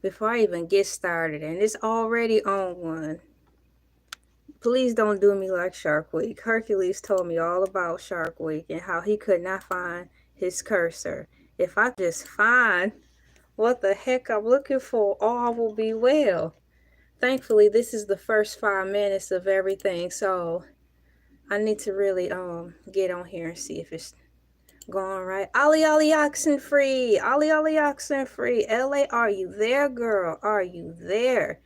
before I even get started, and it's already on one. Please don't do me like Shark Week. Hercules told me all about Shark Week and how he could not find his cursor. If I just find what the heck I'm looking for, all will be well. Thankfully, this is the first 5 minutes of everything, so I need to really get on here and see if it's going right. Ollie oxen free. Ollie oxen free. LA, are you there, girl? Are you there?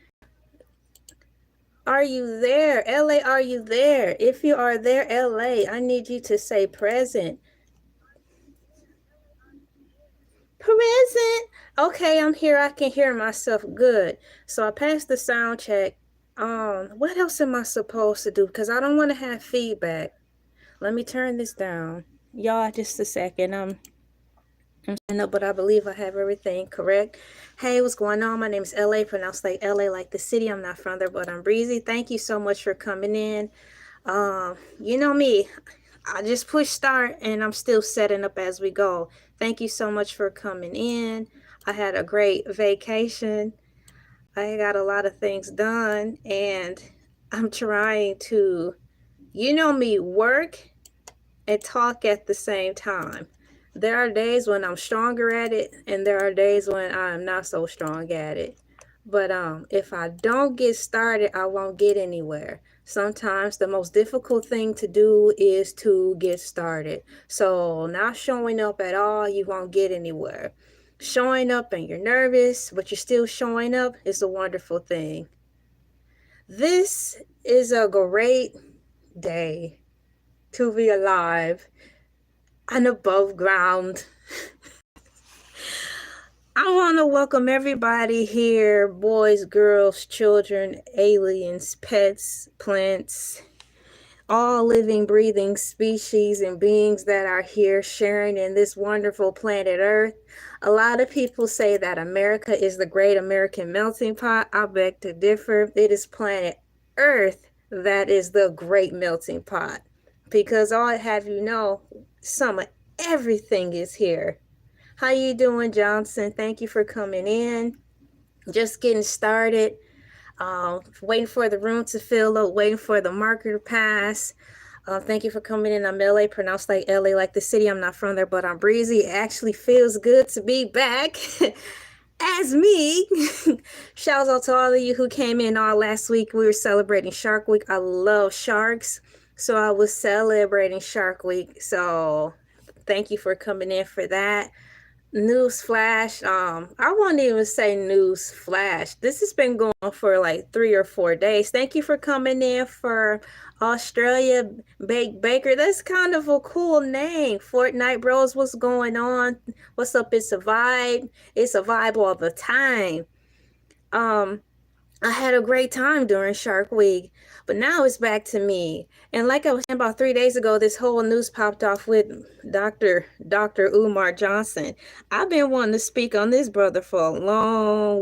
Are you there? LA, are you there? If you are there, LA, I need you to say present. Present. Okay, I'm here. I can hear myself good. So I passed the sound check. What else am I supposed to do? Because I don't want to have feedback. Let me turn this down. Y'all, just a second. I'm setting up, but I believe I have everything correct. Hey, what's going on? My name is LA, pronounced like LA, like the city. I'm not from there, but I'm breezy. Thank you so much for coming in. You know me. I just push start and I'm still setting up as we go. Thank you so much for coming in. I had a great vacation. I got a lot of things done and I'm trying to, you know me, work and talk at the same time. There are days when I'm stronger at it and there are days when I'm not so strong at it. But if I don't get started, I won't get anywhere. Sometimes the most difficult thing to do is to get started. So not showing up at all, you won't get anywhere. Showing up and you're nervous, but you're still showing up is a wonderful thing. This is a great day to be alive and above ground. I want to welcome everybody here, boys, girls, children, aliens, pets, plants, all living, breathing species and beings that are here sharing in this wonderful planet Earth. A lot of people say that America is the great American melting pot. I beg to differ. It is planet Earth that is the great melting pot. Because I'll have you know, some of everything is here. How you doing, Johnson? Thank you for coming in. Just getting started. Waiting for the room to fill up, waiting for the marker to pass. Thank you for coming in. I'm LA, pronounced like LA, like the city. I'm not from there, but I'm breezy. It actually feels good to be back as me. Shouts out to all of you who came in all last week. We were celebrating Shark Week. I love sharks, so I was celebrating Shark Week. So thank you for coming in for that. News flash. I won't even say news flash. This has been going on for like 3 or 4 days. Thank you for coming in for Australia Baked Baker. That's kind of a cool name. Fortnite Bros, what's going on? What's up? It's a vibe. It's a vibe all the time. I had a great time during Shark Week, but now it's back to me. And like I was saying about 3 days ago, this whole news popped off with Dr. Umar Johnson. I've been wanting to speak on this brother for a long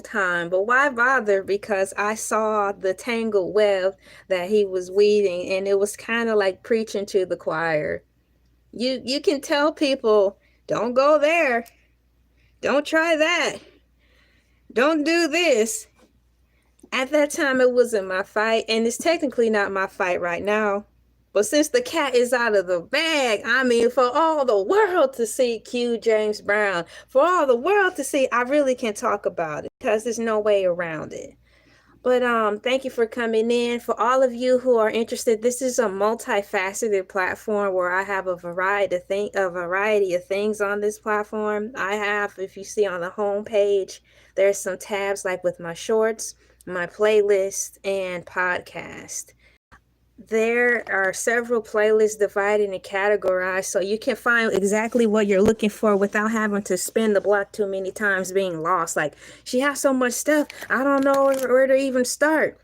time. But why bother? Because I saw the tangled web that he was weaving, and it was kind of like preaching to the choir. You can tell people, don't go there. Don't try that. Don't do this. At that time, it wasn't my fight, and it's technically not my fight right now. But since the cat is out of the bag, I mean, for all the world to see Q James Brown, for all the world to see, I really can talk about it because there's no way around it. But thank you for coming in. For all of you who are interested, this is a multifaceted platform where I have a variety of things on this platform. I have, if you see on the home page, there's some tabs like with my shorts, my playlist, and podcast. There are several playlists divided and categorized so you can find exactly what you're looking for without having to spin the block too many times being lost. Like, she has so much stuff, I don't know where to even start.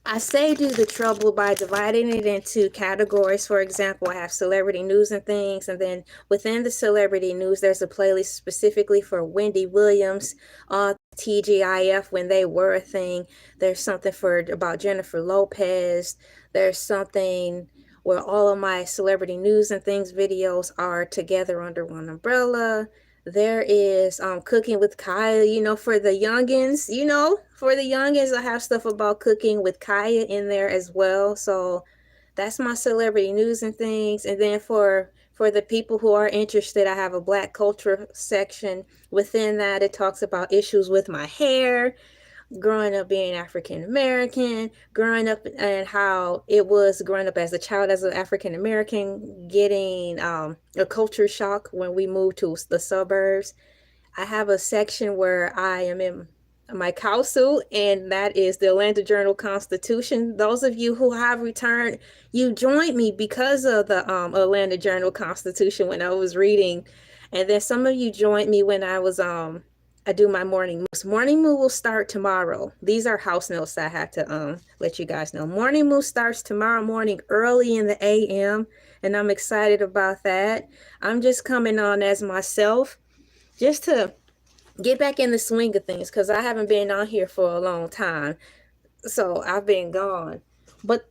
I saved you the trouble by dividing it into categories. For example, I have celebrity news and things, and then within the celebrity news, there's a playlist specifically for Wendy Williams, TGIF when they were a thing. There's something about Jennifer Lopez. There's something where all of my celebrity news and things videos are together under one umbrella. There is cooking with Kaya, for the youngins, for the youngins, I have stuff about cooking with Kaya in there as well. So that's my celebrity news and things. And then for the people who are interested, I have a Black culture section. Within that, it talks about issues with my hair, growing up being African American, growing up and how it was growing up as a child as an African American, getting a culture shock when we moved to the suburbs. I have a section where I am in my cow suit, and that is the Atlanta Journal-Constitution. Those of you who have returned, you joined me because of the Atlanta Journal-Constitution when I was reading. And then some of you joined me when I do my morning moves. Morning move will start tomorrow. These are house notes I had to let you guys know. Morning move starts tomorrow morning early in the AM, and I'm excited about that. I'm just coming on as myself, just to get back in the swing of things, because I haven't been on here for a long time. So I've been gone. But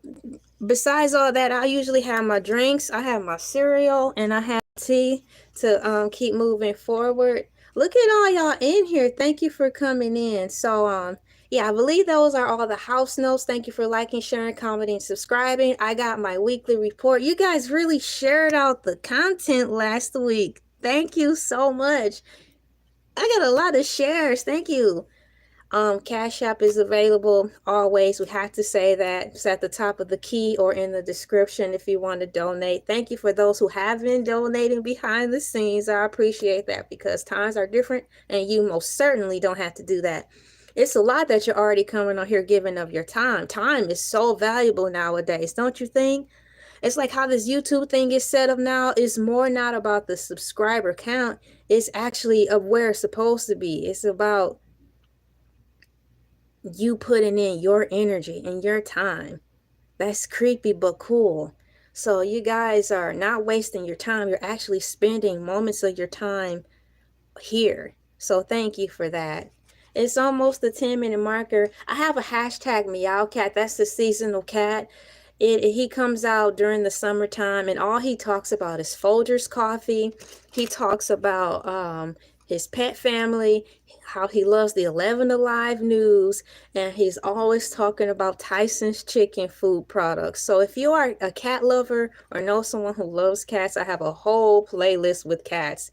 besides all that, I usually have my drinks, I have my cereal, and I have tea to keep moving forward. Look at all y'all in here. Thank you for coming in. So yeah, I believe those are all the house notes. Thank you for liking, sharing, commenting, subscribing. I got my weekly report. You guys really shared out the content last week. Thank you so much. I got a lot of shares. Thank you. Cash App is available always. We have to say that. It's at the top of the key or in the description if you want to donate. Thank you for those who have been donating behind the scenes. I appreciate that, because times are different and you most certainly don't have to do that. It's a lot that you're already coming on here giving of your time. Time is so valuable nowadays, don't you think? It's like how this YouTube thing is set up now. It's more not about the subscriber count. It's actually of where it's supposed to be. It's about you putting in your energy and your time. That's creepy but cool. So you guys are not wasting your time. You're actually spending moments of your time here. So thank you for that. It's almost the 10-minute marker. I have a hashtag Meowcat. That's the seasonal cat. He comes out during the summertime, and all he talks about is Folgers coffee. He talks about his pet family, how he loves the 11 Alive news, and he's always talking about Tyson's chicken food products. So if you are a cat lover or know someone who loves cats, I have a whole playlist with cats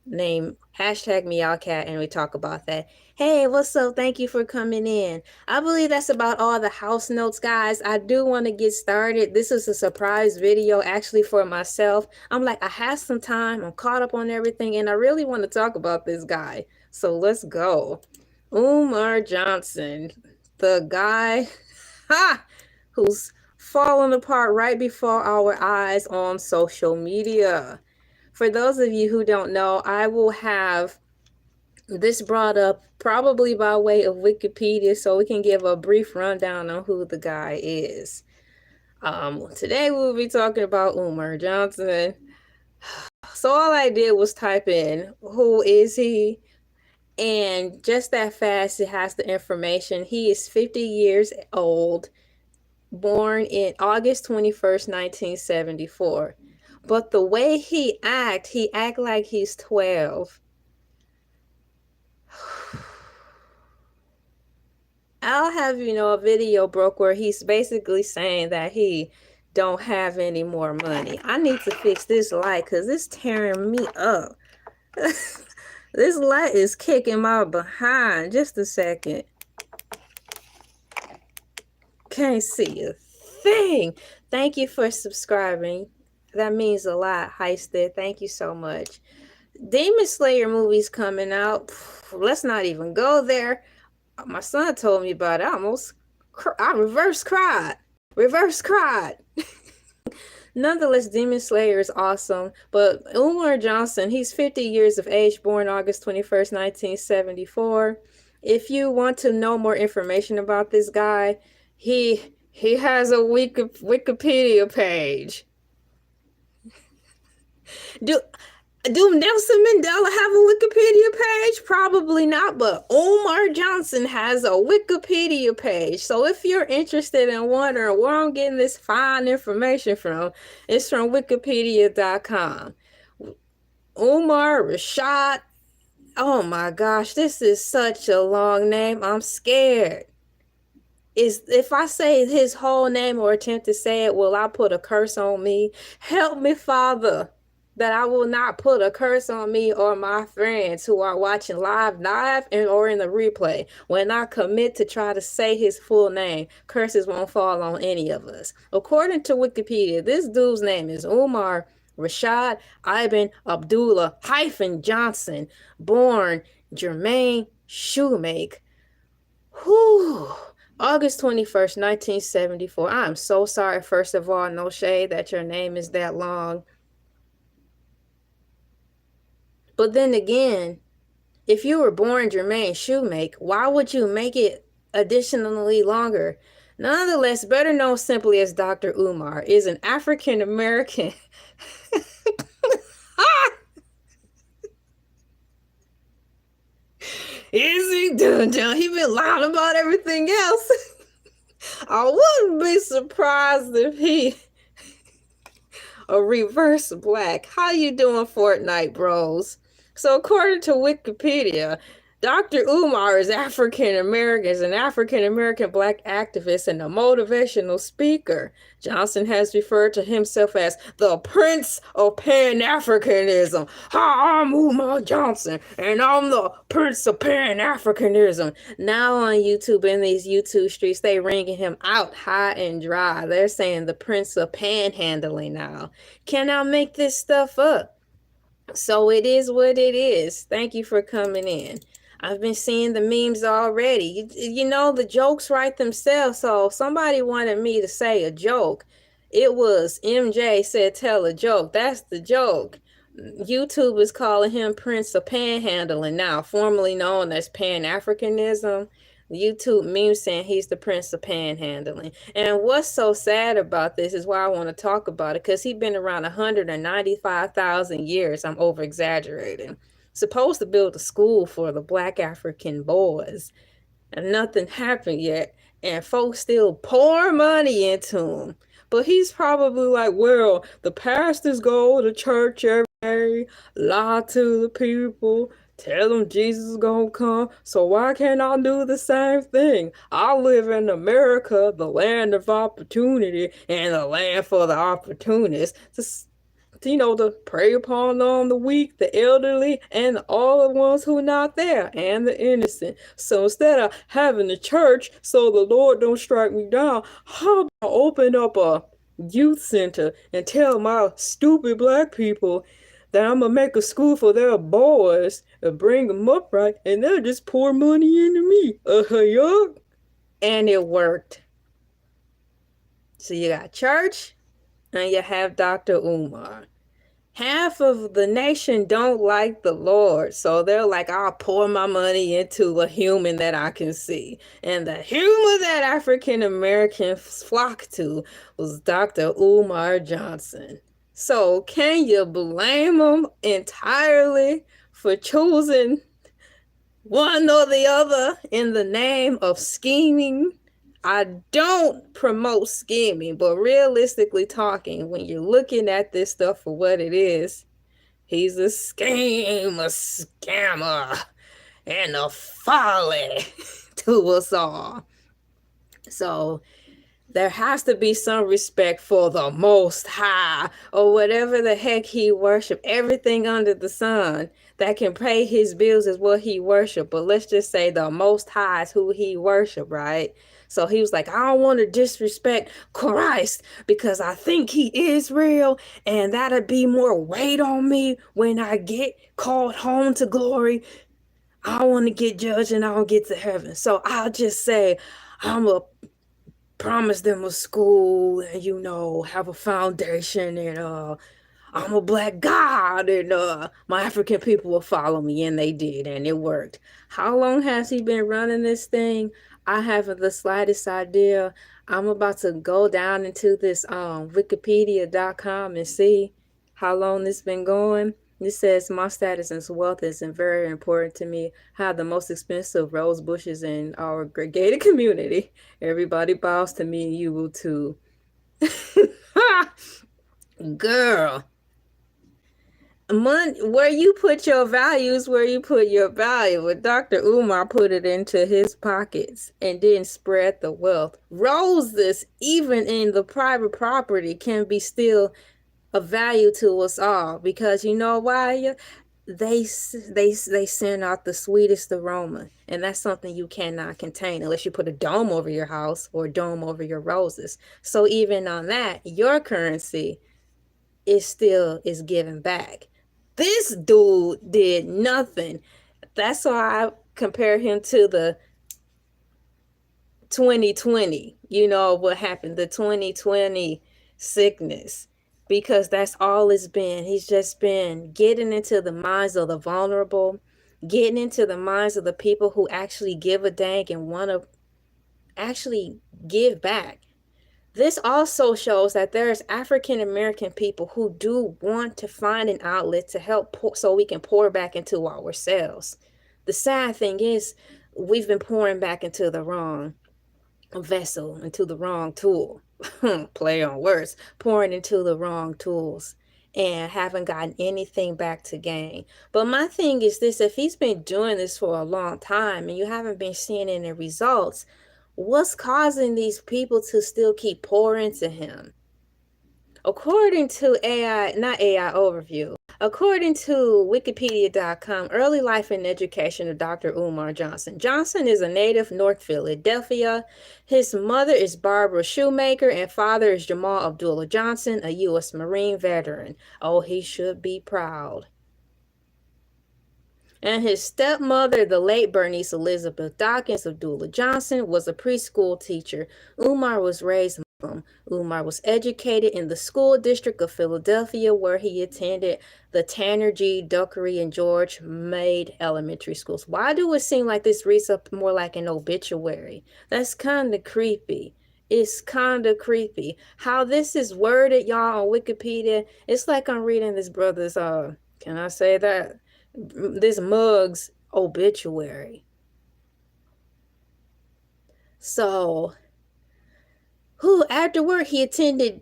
named hashtag Meowcat, and we talk about that. Hey, what's up? Thank you for coming in. I believe that's about all the house notes, guys. I do want to get started. This is a surprise video actually for myself. I'm like, I have some time, I'm caught up on everything, and I really want to talk about this guy. So let's go. Umar Johnson, the guy who's falling apart right before our eyes on social media. For those of you who don't know, I will have this brought up probably by way of Wikipedia, so we can give a brief rundown on who the guy is. Today we'll be talking about Umar Johnson. So all I did was type in, who is he? And just that fast, it has the information. He is 50 years old, born in August 21st, 1974. But the way he act like he's 12. I'll have, a video broke where he's basically saying that he don't have any more money. I need to fix this light because it's tearing me up. This light is kicking my behind. Just a second. Can't see a thing. Thank you for subscribing. That means a lot, Heisted. Thank you so much. Demon Slayer movie's coming out. Let's not even go there. My son told me about it. I reverse cried. Nonetheless, Demon Slayer is awesome. But Umar Johnson, he's 50 years of age, born August 21st, 1974. If you want to know more information about this guy, he has a Wikipedia page. Do Nelson Mandela have a Wikipedia page? Probably not, but Umar Johnson has a Wikipedia page. So if you're interested in wondering where I'm getting this fine information from, it's from wikipedia.com. Umar Rashad Oh my gosh, this is such a long name. I'm scared. Is if I say his whole name or attempt to say it, will I put a curse on me? Help me, Father, that I will not put a curse on me or my friends who are watching live and or in the replay. When I commit to try to say his full name, curses won't fall on any of us. According to Wikipedia, this dude's name is Umar Rashad Ibn Abdullah-Johnson, born Jermaine Shoemake. Whew. August 21st, 1974. I'm so sorry, first of all, no shade that your name is that long. But then again, if you were born Jermaine Shoemake, why would you make it additionally longer? Nonetheless, better known simply as Dr. Umar, is an African American. Is he done? He been lying about everything else. I wouldn't be surprised if he a reverse black. How you doing, Fortnite bros? So according to Wikipedia, Dr. Umar is African American, is an African American black activist and a motivational speaker. Johnson has referred to himself as the Prince of Pan-Africanism. Hi, I'm Umar Johnson, and I'm the Prince of Pan-Africanism. Now on YouTube, in these YouTube streets, they ringing him out high and dry. They're saying the Prince of Panhandling now. Can I make this stuff up? So it is what it is. Thank you for coming in. I've been seeing the memes already. You know, the jokes write themselves. So if somebody wanted me to say a joke, it was MJ said tell a joke. That's the joke. YouTube is calling him Prince of Panhandling now, formerly known as Pan-Africanism. YouTube meme saying he's the Prince of Panhandling. And what's so sad about this is why I want to talk about it, because he's been around 195,000 years. I'm over exaggerating. Supposed to build a school for the black African boys, and nothing happened yet. And folks still pour money into him. But he's probably like, well, the pastors go to church every day, lie to the people, tell them Jesus is gonna come, so why can't I do the same thing? I live in America, the land of opportunity, and the land for the opportunists. To prey upon the weak, the elderly, and all the ones who are not there, and the innocent. So instead of having the church so the Lord don't strike me down, how about I open up a youth center and tell my stupid black people that I'm gonna make a school for their boys and bring them up right, and they'll just pour money into me. Yeah. And it worked. So you got church, and you have Dr. Umar. Half of the nation don't like the Lord, so they're like, I'll pour my money into a human that I can see. And the human that African Americans flocked to was Dr. Umar Johnson. So can you blame him entirely for choosing one or the other in the name of scheming? I don't promote scheming, but realistically talking, when you're looking at this stuff for what it is, he's a scammer, and a folly to us all. So there has to be some respect for the Most High, or whatever the heck he worship. Everything under the sun that can pay his bills is what he worship. But let's just say the Most High is who he worship, right? So he was like, I don't want to disrespect Christ because I think he is real, and that'll be more weight on me when I get called home to glory. I don't want to get judged and I don't get to heaven. So I'll just say, I'm a promise them a school and have a foundation, and I'm a black god, and my African people will follow me, and they did, and it worked. How long has he been running this thing? I haven't the slightest idea. I'm about to go down into this wikipedia.com and see how long this been going. It says my status and wealth is very important to me. I have the most expensive rose bushes in our gated community. Everybody bows to me, and you will too. Girl. Where you put your values, where you put your value. But Dr. Umar put it into his pockets and didn't spread the wealth. Roses, even in the private property, can be still of value to us all, because you know why? They send out the sweetest aroma, and that's something you cannot contain unless you put a dome over your house or a dome over your roses. So even on that, your currency is given back. This dude did nothing. That's why I compare him to the 2020, what happened, the 2020 sickness, because that's all it's been. He's just been getting into the minds of the vulnerable, getting into the minds of the people who actually give a dang and want to actually give back. This also shows that there's African American people who do want to find an outlet to help so we can pour back into ourselves. The sad thing is we've been pouring back into the wrong vessel, into the wrong tool. Play on words. Pouring into the wrong tools and haven't gotten anything back to gain. But my thing is this: if he's been doing this for a long time and you haven't been seeing any results, what's causing these people to still keep pouring to him? According to not AI overview, according to wikipedia.com, early life and education of Dr. Umar Johnson. Johnson is a native North Philadelphia. His mother is Barbara Shoemaker and father is Jamal Abdullah-Johnson, a U.S. Marine veteran. Oh, he should be proud. And his stepmother, the late Bernice Elizabeth Dawkins Abdullah-Johnson, was a preschool teacher. Umar was raised Muslim. Umar was educated in the school district of Philadelphia, where he attended the Tanner G, Dockery, and George Meade elementary schools. Why do it seem like this reads up more like an obituary? That's kind of creepy. It's kind of creepy. How this is worded, y'all, on Wikipedia, it's like I'm reading this brother's, can I say that? This mug's obituary. So, afterward, he attended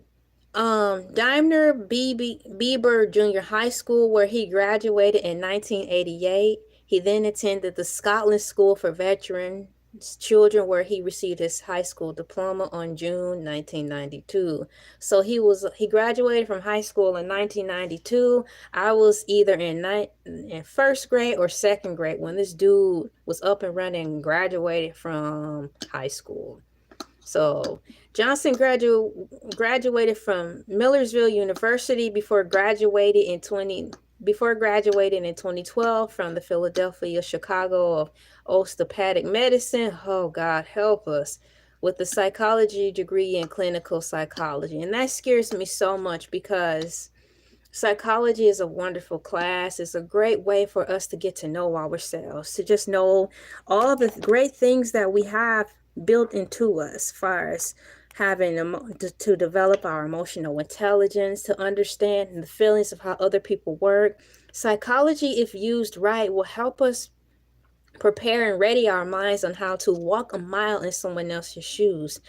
Daimler Bieber Junior High School, where he graduated in 1988. He then attended the Scotland School for Veterans Children, where he received his high school diploma on June 1992. So he graduated from high school in 1992. I was either in first grade or second grade when this dude was up and running and graduated from high school. So Johnson graduated from Millersville University before graduating in 2012 from the Philadelphia Chicago of Osteopathic Medicine. Oh, God help us. With the psychology degree in clinical psychology. And that scares me so much, because psychology is a wonderful class. It's a great way for us to get to know ourselves, to just know all the great things that we have built into us, as far as having to develop our emotional intelligence, to understand the feelings of how other people work. Psychology, if used right, will help us prepare and ready our minds on how to walk a mile in someone else's shoes.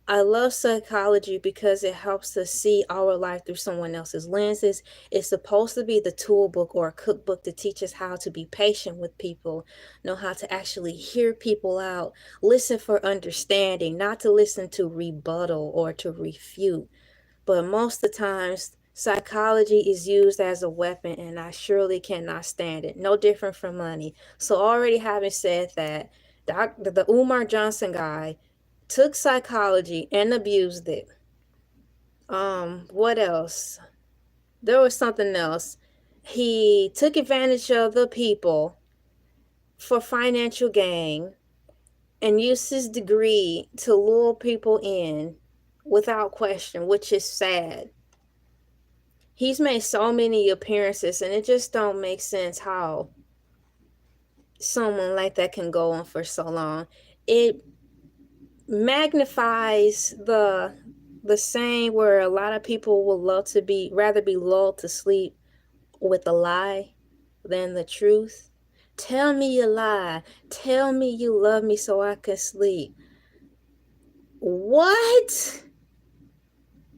I love psychology because it helps us see our life through someone else's lenses. It's supposed to be the tool book or a cookbook to teach us how to be patient with people, know how to actually hear people out, listen for understanding, not to listen to rebuttal or to refute. But most of the times, psychology is used as a weapon, and I surely cannot stand it. No different from money. So already having said that, the Umar Johnson guy took psychology and abused it. What else? There was something else. He took advantage of the people for financial gain and used his degree to lure people in without question, which is sad. He's made so many appearances, and it just don't make sense how someone like that can go on for so long. It magnifies the saying where a lot of people will rather be lulled to sleep with a lie than the truth. Tell me you lie. Tell me you love me so I can sleep. What?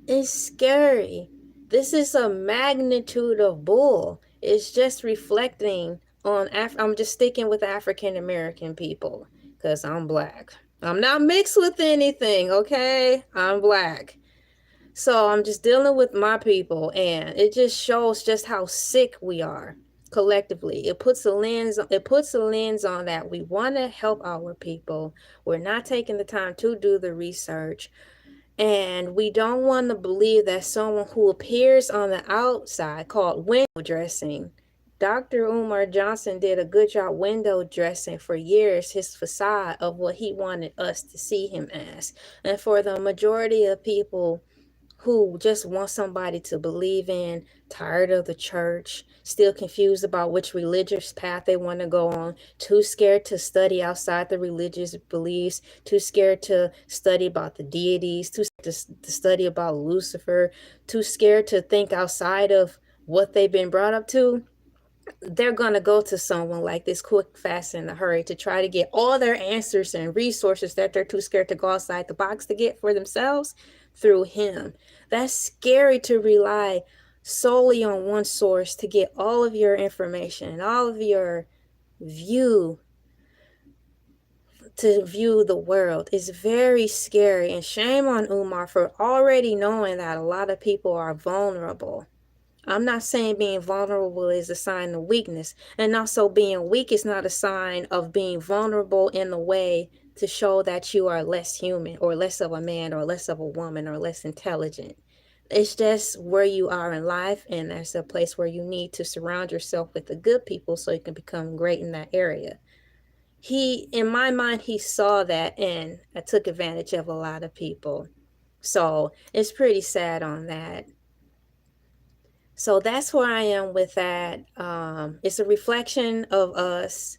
It's scary. This is a magnitude of bull. It's just reflecting on I'm just sticking with African American people because I'm black. I'm not mixed with anything, okay? I'm black. So I'm just dealing with my people, and it just shows just how sick we are collectively. It puts a lens on that we want to help our people. We're not taking the time to do the research. And we don't want to believe that someone who appears on the outside, called window dressing. Dr. Umar Johnson did a good job window dressing for years, his facade of what he wanted us to see him as. And for the majority of people who just want somebody to believe in, tired of the church, still confused about which religious path they want to go on, too scared to study outside the religious beliefs, too scared to study about the deities, too scared to study about Lucifer, too scared to think outside of what they've been brought up to. They're going to go to someone like this quick, fast, in a hurry to try to get all their answers and resources that they're too scared to go outside the box to get for themselves through him. That's scary, to rely solely on one source to get all of your information and all of your view to view the world. Is very scary, and shame on Umar for already knowing that a lot of people are vulnerable. I'm not saying being vulnerable is a sign of weakness, and also being weak is not a sign of being vulnerable in the way to show that you are less human or less of a man or less of a woman or less intelligent. It's just where you are in life, and there's a place where you need to surround yourself with the good people so you can become great in that area. In my mind, he saw that and took advantage of a lot of people. So it's pretty sad on that. So that's where I am with that. It's a reflection of us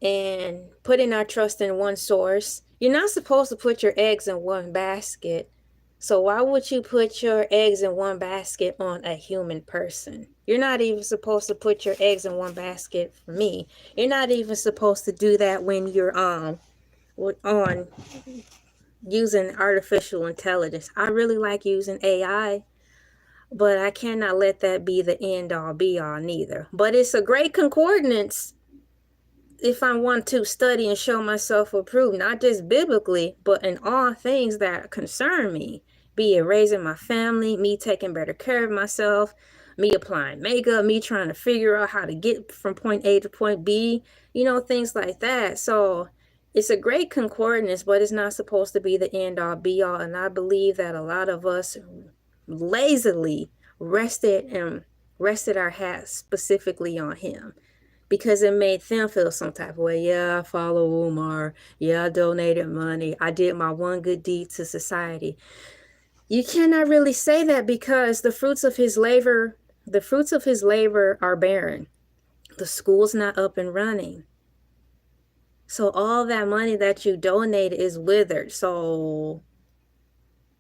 and putting our trust in one source. You're not supposed to put your eggs in one basket. So why would you put your eggs in one basket on a human person? You're not even supposed to put your eggs in one basket for me. You're not even supposed to do that when you're on using artificial intelligence. I really like using AI. But I cannot let that be the end all be all neither. But it's a great concordance if I want to study and show myself approved, not just biblically, but in all things that concern me. Be it raising my family, me taking better care of myself, me applying makeup, me trying to figure out how to get from point A to point B, things like that. So it's a great concordance, but it's not supposed to be the end all be all. And I believe that a lot of us lazily rested our hats specifically on him because it made them feel some type of way. Yeah, I follow Umar. Yeah, I donated money. I did my one good deed to society. You cannot really say that because the fruits of his labor are barren. The school's not up and running. So all that money that you donated is withered. So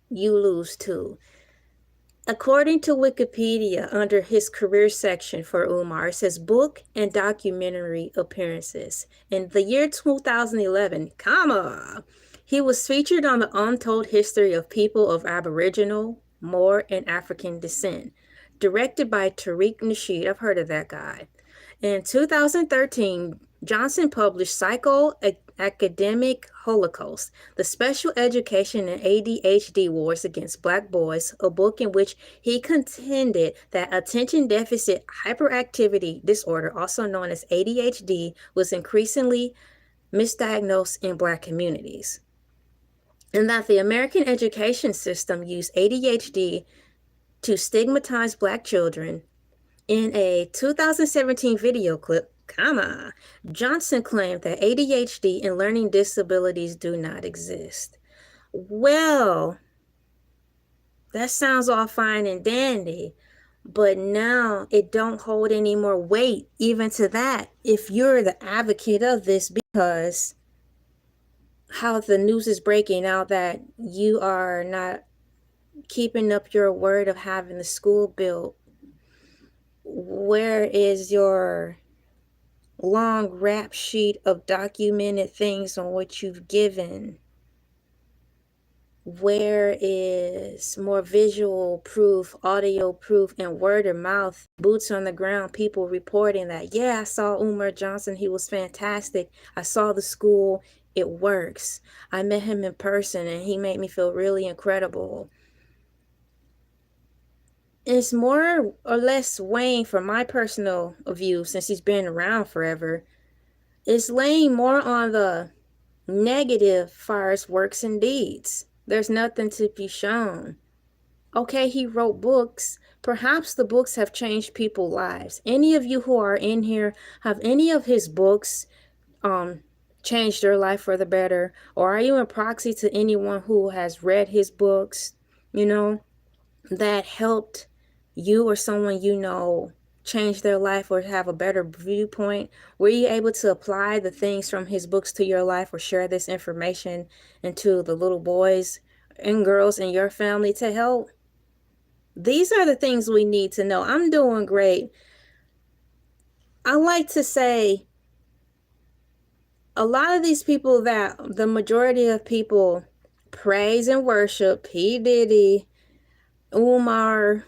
you lose too. According to Wikipedia, under his career section for Umar, it says book and documentary appearances. In the year 2011, he was featured on The Untold History of People of Aboriginal, Moor, and African Descent, directed by Tariq Nasheed. I've heard of that guy. In 2013, Johnson published Psycho-Academic Holocaust, The Special Education and ADHD Wars Against Black Boys, a book in which he contended that attention deficit hyperactivity disorder, also known as ADHD, was increasingly misdiagnosed in Black communities, and that the American education system used ADHD to stigmatize Black children. In a 2017 video clip, Johnson claimed that ADHD and learning disabilities do not exist. Well, that sounds all fine and dandy, but now it don't hold any more weight even to that if you're the advocate of this, because how the news is breaking out that you are not keeping up your word of having the school built. Where is your long rap sheet of documented things on what you've given? Where is more visual proof, audio proof, and word of mouth, boots on the ground, people reporting that, yeah, I saw Umar Johnson, he was fantastic. I saw the school, it works. I met him in person and he made me feel really incredible. It's more or less weighing, from my personal view, since he's been around forever, it's laying more on the negative far as works and deeds. There's nothing to be shown. Okay, he wrote books. Perhaps the books have changed people's lives. Any of you who are in here, have any of his books changed your life for the better? Or are you a proxy to anyone who has read his books, you know, that helped you or someone you know change their life or have a better viewpoint? Were you able to apply the things from his books to your life or share this information into the little boys and girls in your family to help? These are the things we need to know. I'm doing great. I like to say a lot of these people that the majority of people praise and worship, P. Diddy, Umar,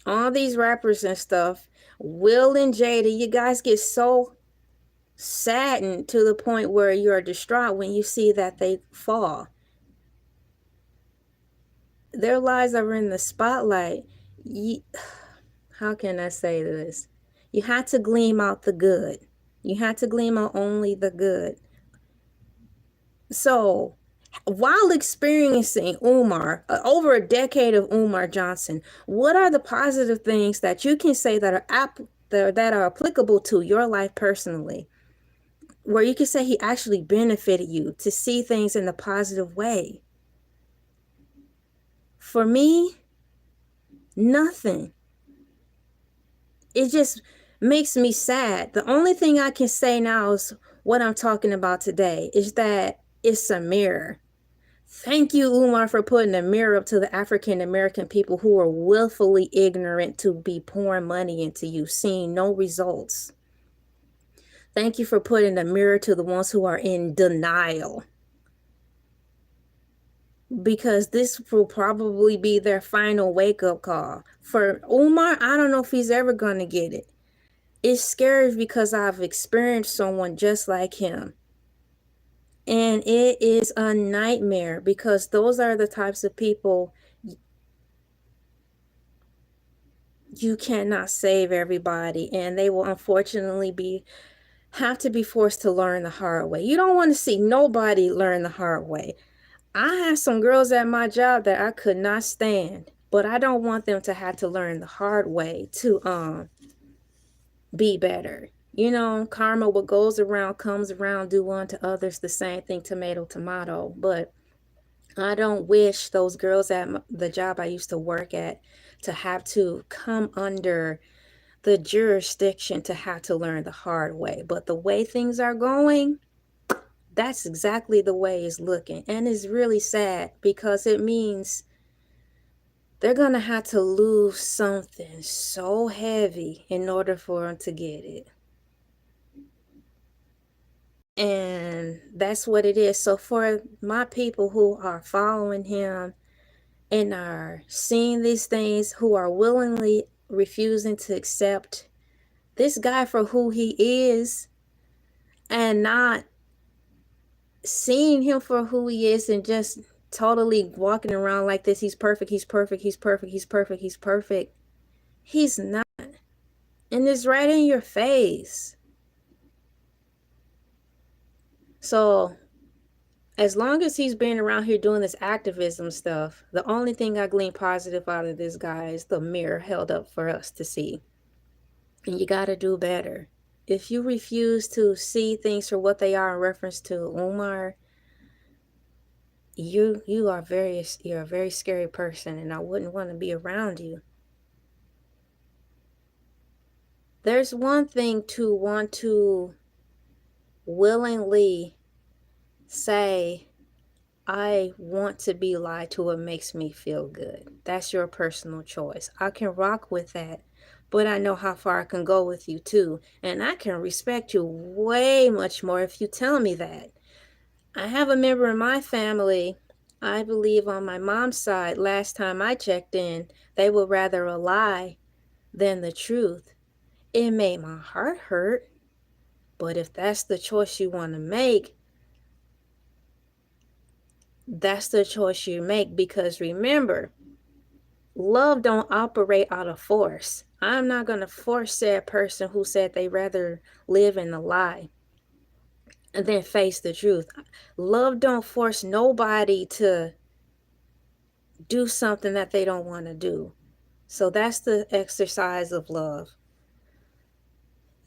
all these rappers and stuff, Will and Jada, you guys get so saddened to the point where you're distraught when you see that they fall. Their lives are in the spotlight. How can I say this? You had to glean out the good. You had to glean out only the good. So while experiencing Umar, over a decade of Umar Johnson, what are the positive things that you can say that are applicable to your life personally, where you can say he actually benefited you to see things in a positive way? For me, nothing. It just makes me sad. The only thing I can say now is what I'm talking about today is that it's a mirror. Thank you, Umar, for putting a mirror up to the African American people who are willfully ignorant to be pouring money into you, seeing no results. Thank you for putting a mirror to the ones who are in denial, because this will probably be their final wake-up call. For Umar, I don't know if he's ever going to get it. It's scary because I've experienced someone just like him. And it is a nightmare, because those are the types of people you cannot save everybody, and they will unfortunately have to be forced to learn the hard way. You don't want to see nobody learn the hard way. I have some girls at my job that I could not stand, but I don't want them to have to learn the hard way to be better. You know, karma, what goes around comes around, do unto others the same thing, tomato, tomato. But I don't wish those girls at the job I used to work at to have to come under the jurisdiction to have to learn the hard way. But the way things are going, that's exactly the way it's looking. And it's really sad, because it means they're going to have to lose something so heavy in order for them to get it. And that's what it is. So for my people who are following him and are seeing these things, who are willingly refusing to accept this guy for who he is, and not seeing him for who he is and just totally walking around like this, he's perfect, he's perfect, he's perfect, he's perfect, he's perfect. He's not. And it's right in your face. So as long as he's been around here doing this activism stuff, the only thing I glean positive out of this guy is the mirror held up for us to see. And you got to do better. If you refuse to see things for what they are in reference to Umar, you're a very scary person, and I wouldn't want to be around you. There's one thing to want to willingly say, I want to be lied to, what makes me feel good. That's your personal choice. I can rock with that, but I know how far I can go with you too. And I can respect you way much more if you tell me that. I have a member in my family I believe on my mom's side, last time I checked in, they would rather a lie than the truth. It made my heart hurt, but if that's the choice you want to make, that's the choice you make, because remember, love don't operate out of force. I'm not going to force that person who said they rather live in a lie and then face the truth. Love don't force nobody to do something that they don't want to do. So that's the exercise of love.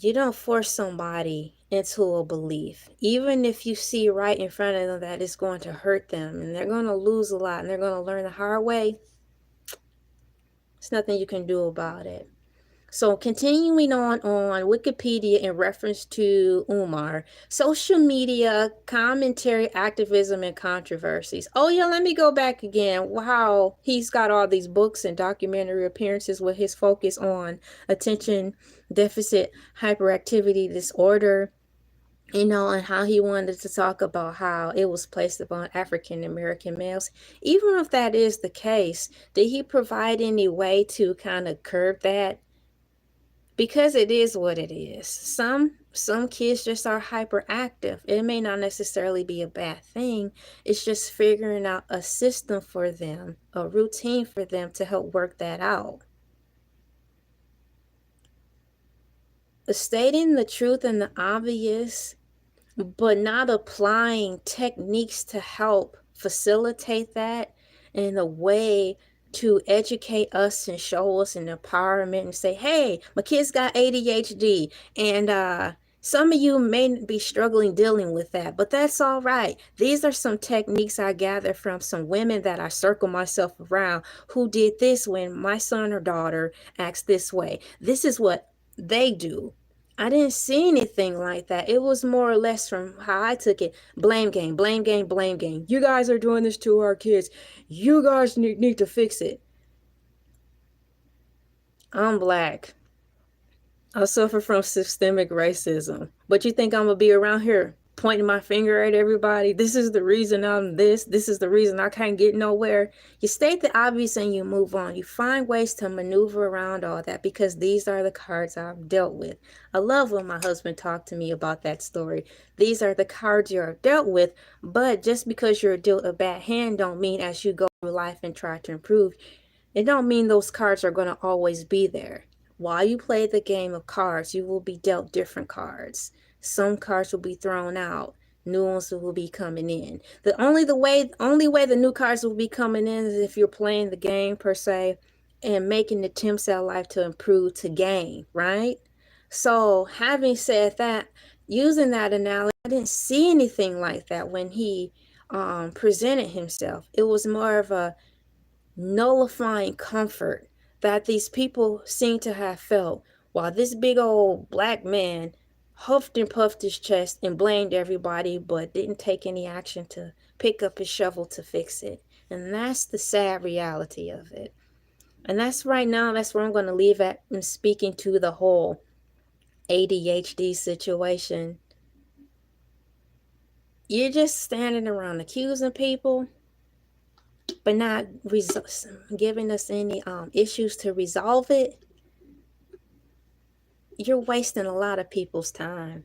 You don't force somebody into a belief, even if you see right in front of them that it's going to hurt them and they're going to lose a lot and they're going to learn the hard way. There's nothing you can do about it. So continuing on Wikipedia in reference to Umar, social media, commentary, activism, and controversies. Oh yeah, let me go back again. Wow, he's got all these books and documentary appearances with his focus on attention deficit hyperactivity disorder, and how he wanted to talk about how it was placed upon African American males. Even if that is the case, did he provide any way to kind of curb that? Because it is what it is. Some kids just are hyperactive. It may not necessarily be a bad thing. It's just figuring out a system for them, a routine for them to help work that out. Stating the truth and the obvious, but not applying techniques to help facilitate that in a way to educate us and show us an empowerment and say, hey, my kid's got ADHD, and some of you may be struggling dealing with that, but that's all right. These are some techniques I gathered from some women that I circle myself around who did this when my son or daughter acts this way. This is what they do. I didn't see anything like that. It was more or less from how I took it. Blame game, blame game, blame game. You guys are doing this to our kids. You guys need to fix it. I'm black. I suffer from systemic racism. But you think I'm going to be around here pointing my finger at everybody? This is the reason I'm this. This is the reason I can't get nowhere. You state the obvious and you move on. You find ways to maneuver around all that because these are the cards I've dealt with. I love when my husband talked to me about that story. These are the cards you're dealt with, but just because you're dealt a bad hand don't mean as you go through life and try to improve, it don't mean those cards are going to always be there. While you play the game of cards, you will be dealt different cards. Some cards will be thrown out. New ones will be coming in. The only way the new cards will be coming in is if you're playing the game per se and making attempts at life to improve, to gain, right? So having said that, using that analogy, I didn't see anything like that when he presented himself. It was more of a nullifying comfort that these people seem to have felt while this big old black man huffed and puffed his chest and blamed everybody but didn't take any action to pick up his shovel to fix it. And that's the sad reality of it. And that's right now, that's where I'm going to leave at in speaking to the whole ADHD situation. You're just standing around accusing people but not giving us any issues to resolve it. You're wasting a lot of people's time.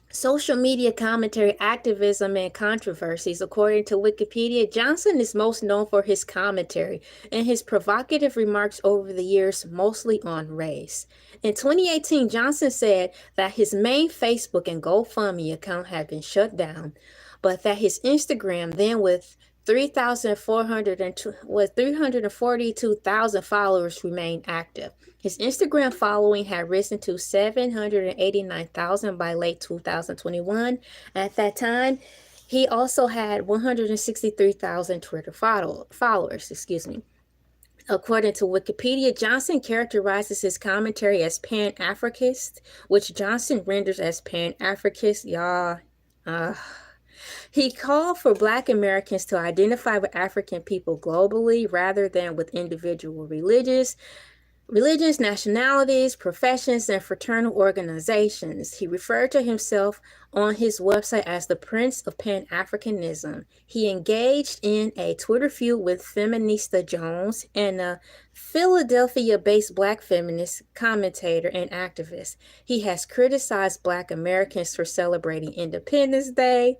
Social media commentary, activism, and controversies. According to Wikipedia, Johnson is most known for his commentary and his provocative remarks over the years, mostly on race. In 2018, Johnson said that his main Facebook and GoFundMe account had been shut down, but that his Instagram, then with 342,000 followers, remained active. His Instagram following had risen to 789,000 by late 2021. At that time, he also had 163,000 Twitter followers. According to Wikipedia, Johnson characterizes his commentary as Pan-Africanist, which Johnson renders as Pan-Africanist. Y'all, he called for Black Americans to identify with African people globally rather than with individual religious religions, nationalities, professions, and fraternal organizations. He referred to himself on his website as the Prince of Pan-Africanism. He engaged in a Twitter feud with Feminista Jones and a Philadelphia-based Black feminist commentator and activist. He has criticized Black Americans for celebrating Independence Day.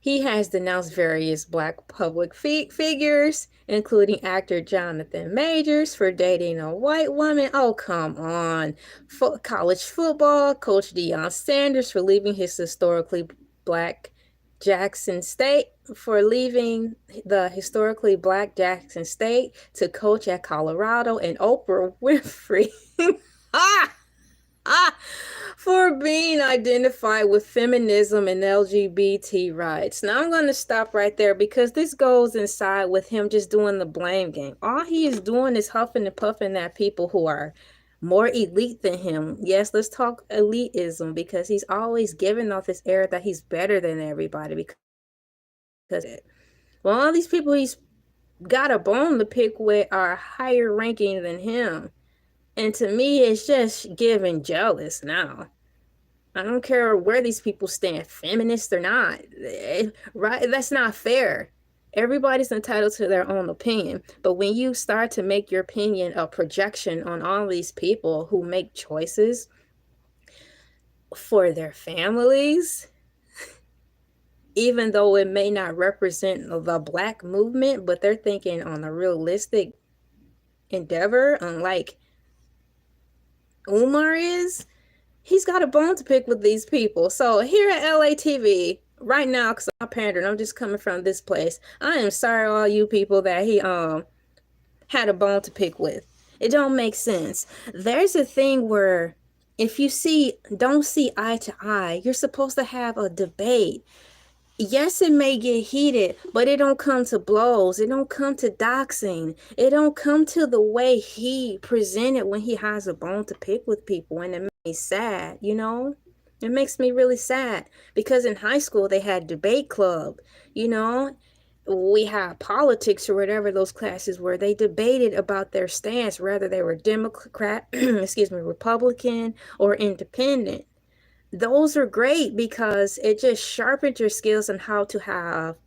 He has denounced various Black public figures, including actor Jonathan Majors, for dating a white woman. Oh, come on. College football, Coach Deion Sanders for leaving his historically Black Jackson State, for leaving the historically Black Jackson State to coach at Colorado, and Oprah Winfrey. For being identified with feminism and LGBT rights. Now I'm going to stop right there because this goes inside with him just doing the blame game. All he is doing is huffing and puffing at people who are more elite than him. Yes, let's talk elitism, because he's always giving off this air that he's better than everybody. Because well, all these people he's got a bone to pick with are higher ranking than him. And to me, it's just giving jealous now. I don't care where these people stand, feminist or not, right? That's not fair. Everybody's entitled to their own opinion. But when you start to make your opinion a projection on all these people who make choices for their families, even though it may not represent the Black movement, but they're thinking on a realistic endeavor, unlike Umar is, he's got a bone to pick with these people. So here at LA TV, right now, because I'm pandering, I'm just coming from this place, I am sorry all you people that he had a bone to pick with. It don't make sense. There's a thing where if you don't see eye to eye, you're supposed to have a debate. Yes, it may get heated, but it don't come to blows. It don't come to doxing. It don't come to the way he presented when he has a bone to pick with people. And it makes me sad, you know? It makes me really sad because in high school they had debate club, you know? We had politics or whatever those classes were. They debated about their stance, whether they were Democrat, Republican, or independent. Those are great because it just sharpens your skills on how to have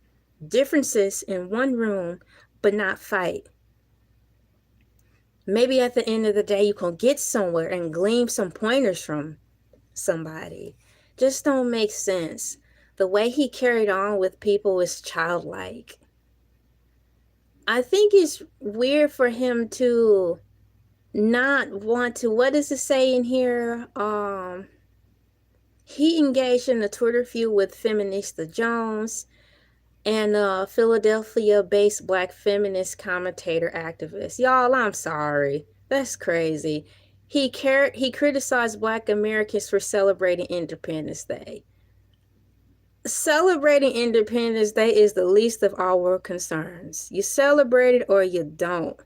differences in one room, but not fight. Maybe at the end of the day, you can get somewhere and glean some pointers from somebody. Just don't make sense. The way he carried on with people is childlike. I think it's weird for him to not want to, what does it say in here? He engaged in a Twitter feud with Feminista Jones and a Philadelphia-based Black feminist commentator activist. Y'all, I'm sorry. That's crazy. He criticized Black Americans for celebrating Independence Day. Celebrating Independence Day is the least of our concerns. You celebrate it or you don't.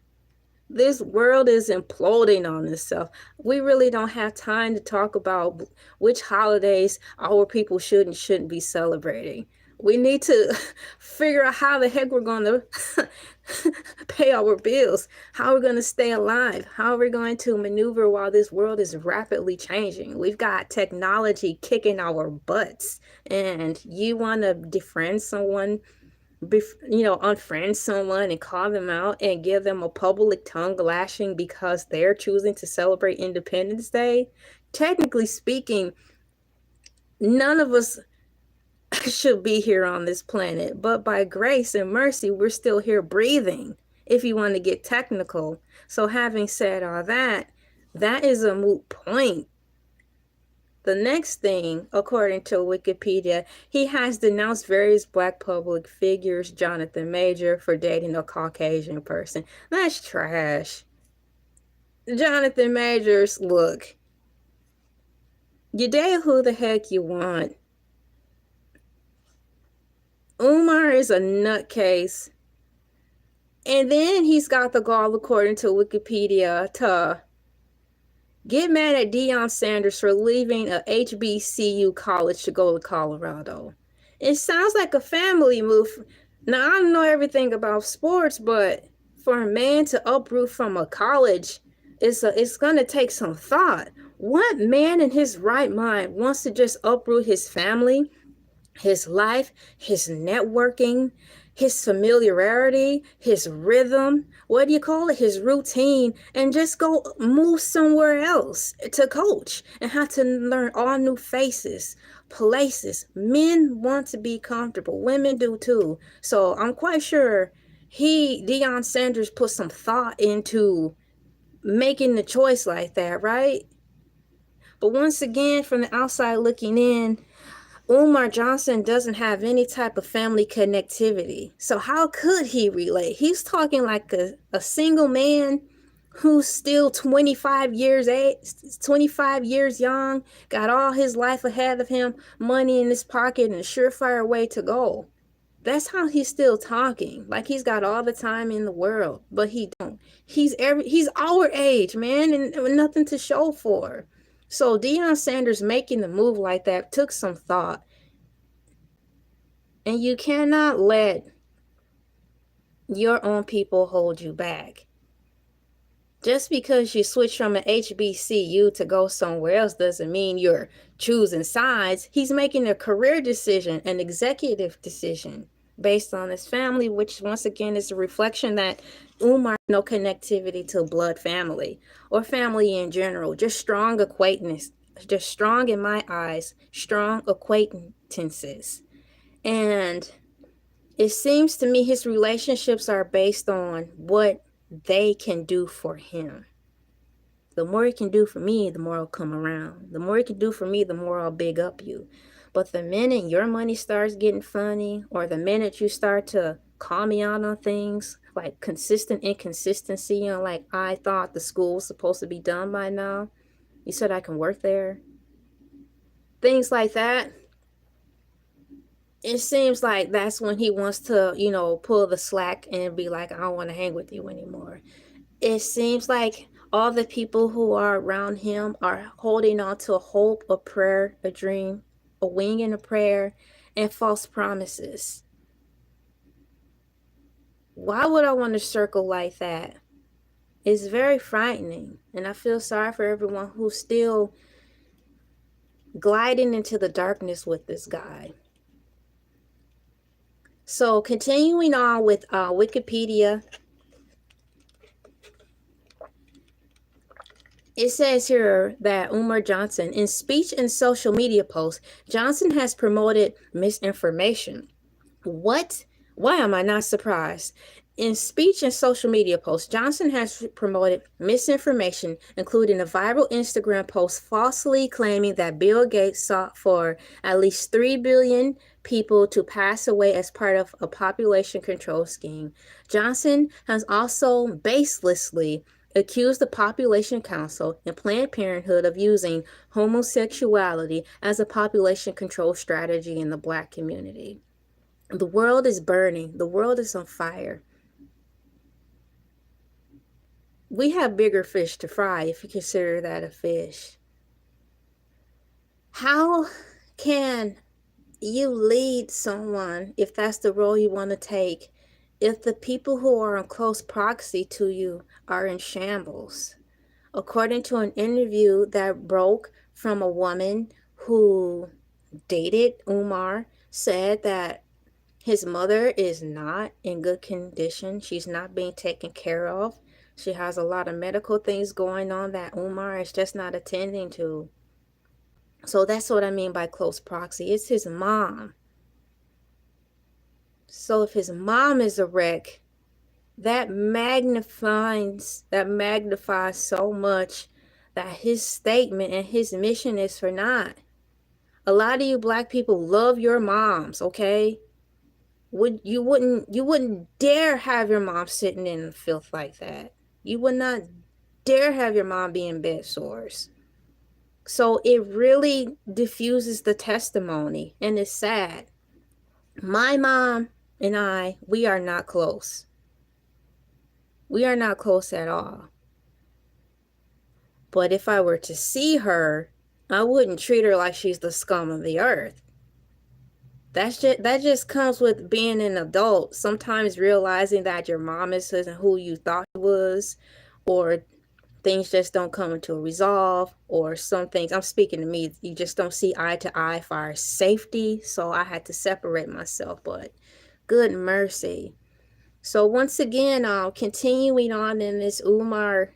This world is imploding on itself. We really don't have time to talk about which holidays our people should and shouldn't be celebrating. We need to figure out how the heck we're going to pay our bills, how we're going to stay alive, how we're going to maneuver while this world is rapidly changing. We've got technology kicking our butts, and you want to defriend someone, unfriend someone and call them out and give them a public tongue lashing because they're choosing to celebrate Independence Day. Technically speaking, none of us should be here on this planet, but by grace and mercy, we're still here breathing, if you want to get technical. So having said all that, that is a moot point. The next thing, according to Wikipedia, he has denounced various Black public figures, Jonathan Major, for dating a Caucasian person. That's trash. Jonathan Majors, look, you date who the heck you want. Umar is a nutcase. And then he's got the gall, according to Wikipedia, to get mad at Deion Sanders for leaving a HBCU college to go to Colorado. It sounds like a family move. Now, I don't know everything about sports, but For a man to uproot from a college, it's gonna take some thought. What man in his right mind wants to just uproot his family, his life, his networking, his familiarity, his rhythm, what do you call it, his routine, and just go move somewhere else to coach and have to learn all new faces, places? Men want to be comfortable. Women do too. So I'm quite sure Deion Sanders, put some thought into making the choice like that, right? But once again, from the outside looking in, Umar Johnson doesn't have any type of family connectivity. So how could he relate? He's talking like a single man who's still 25 years age, 25 years young, got all his life ahead of him, money in his pocket, and a surefire way to go. That's how he's still talking, like he's got all the time in the world, but he don't. He's our age, man, and nothing to show for. So Deion Sanders making the move like that took some thought. And you cannot let your own people hold you back. Just because you switch from an HBCU to go somewhere else doesn't mean you're choosing sides. He's making a career decision, an executive decision based on his family, which once again is a reflection that Umar has no connectivity to blood family or family in general, just strong acquaintance, just strong in my eyes, strong acquaintances. And it seems to me his relationships are based on what they can do for him. The more he can do for me, the more I'll come around. The more he can do for me, the more I'll big up you. But the minute your money starts getting funny, or the minute you start to call me out on things like consistent inconsistency, you know, like I thought the school was supposed to be done by now. You said I can work there. Things like that. It seems like that's when he wants to, you know, pull the slack and be like, I don't want to hang with you anymore. It seems like all the people who are around him are holding on to a hope, a prayer, a dream, a wing and a prayer, and false promises. Why would I want to circle like that? It's very frightening. And I feel sorry for everyone who's still gliding into the darkness with this guy. So continuing on with Wikipedia, it says here that Umar Johnson, in speech and social media posts, Johnson has promoted misinformation. What? Why am I not surprised? In speech and social media posts, Johnson has promoted misinformation, including a viral Instagram post falsely claiming that Bill Gates sought for at least 3 billion people to pass away as part of a population control scheme. Johnson has also baselessly accused the Population Council and Planned Parenthood of using homosexuality as a population control strategy in the Black community. The world is burning. The world is on fire. We have bigger fish to fry, if you consider that a fish. How can you lead someone, if that's the role you want to take, if the people who are in close proxy to you are in shambles? According to an interview that broke from a woman who dated Umar, said that his mother is not in good condition. She's not being taken care of. She has a lot of medical things going on that Umar is just not attending to. So that's what I mean by close proxy. It's his mom. So if his mom is a wreck, that magnifies so much that his statement and his mission is for naught. A lot of you Black people love your moms, okay? You wouldn't dare have your mom sitting in filth like that. You would not dare have your mom be in bed sores. So it really diffuses the testimony, and it's sad. My mom and I, we are not close. We are not close at all. But if I were to see her, I wouldn't treat her like she's the scum of the earth. That just comes with being an adult. Sometimes realizing that your mom isn't who you thought she was, or things just don't come into a resolve, or some things, I'm speaking to me, you just don't see eye to eye for our safety. So I had to separate myself, but good mercy. So once again, continuing on in this Umar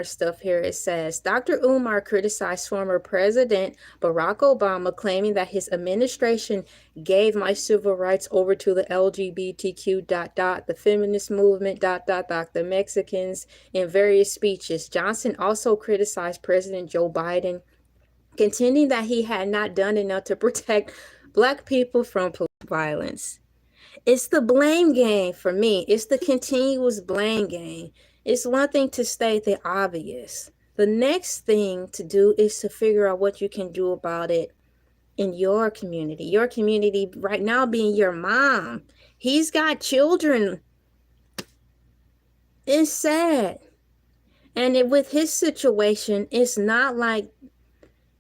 stuff here, it says Dr. Umar criticized former President Barack Obama, claiming that his administration gave my civil rights over to the LGBTQ the feminist movement the Mexicans in various speeches. Johnson also criticized President Joe Biden, contending that he had not done enough to protect Black people from police violence. It's the blame game for me. It's the continuous blame game. It's one thing to state the obvious. The next thing to do is to figure out what you can do about it in your community. Your community right now being your mom. He's got children. It's sad. And with his situation, it's not like,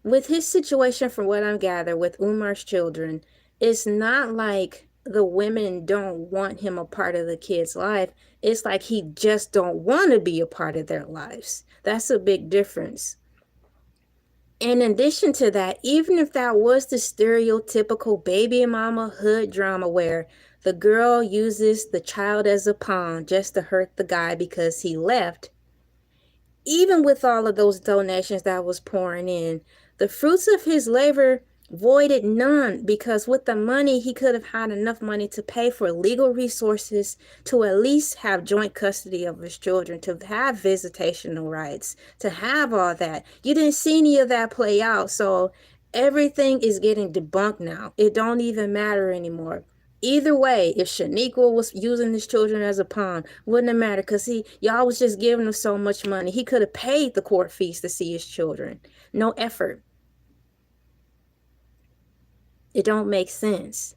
with his situation, from what I'm gathered, with Umar's children, it's not like the women don't want him a part of the kid's life. It's like he just don't want to be a part of their lives. That's a big difference. In addition to that, even if that was the stereotypical baby mama hood drama where the girl uses the child as a pawn just to hurt the guy because he left, even with all of those donations that was pouring in, the fruits of his labor voided none, because with the money, he could have had enough money to pay for legal resources to at least have joint custody of his children, to have visitational rights, to have all that. You didn't see any of that play out, so everything is getting debunked now. It don't even matter anymore. Either way, if Shaniqua was using his children as a pawn, wouldn't have mattered, because y'all was just giving him so much money. He could have paid the court fees to see his children. No effort. It don't make sense.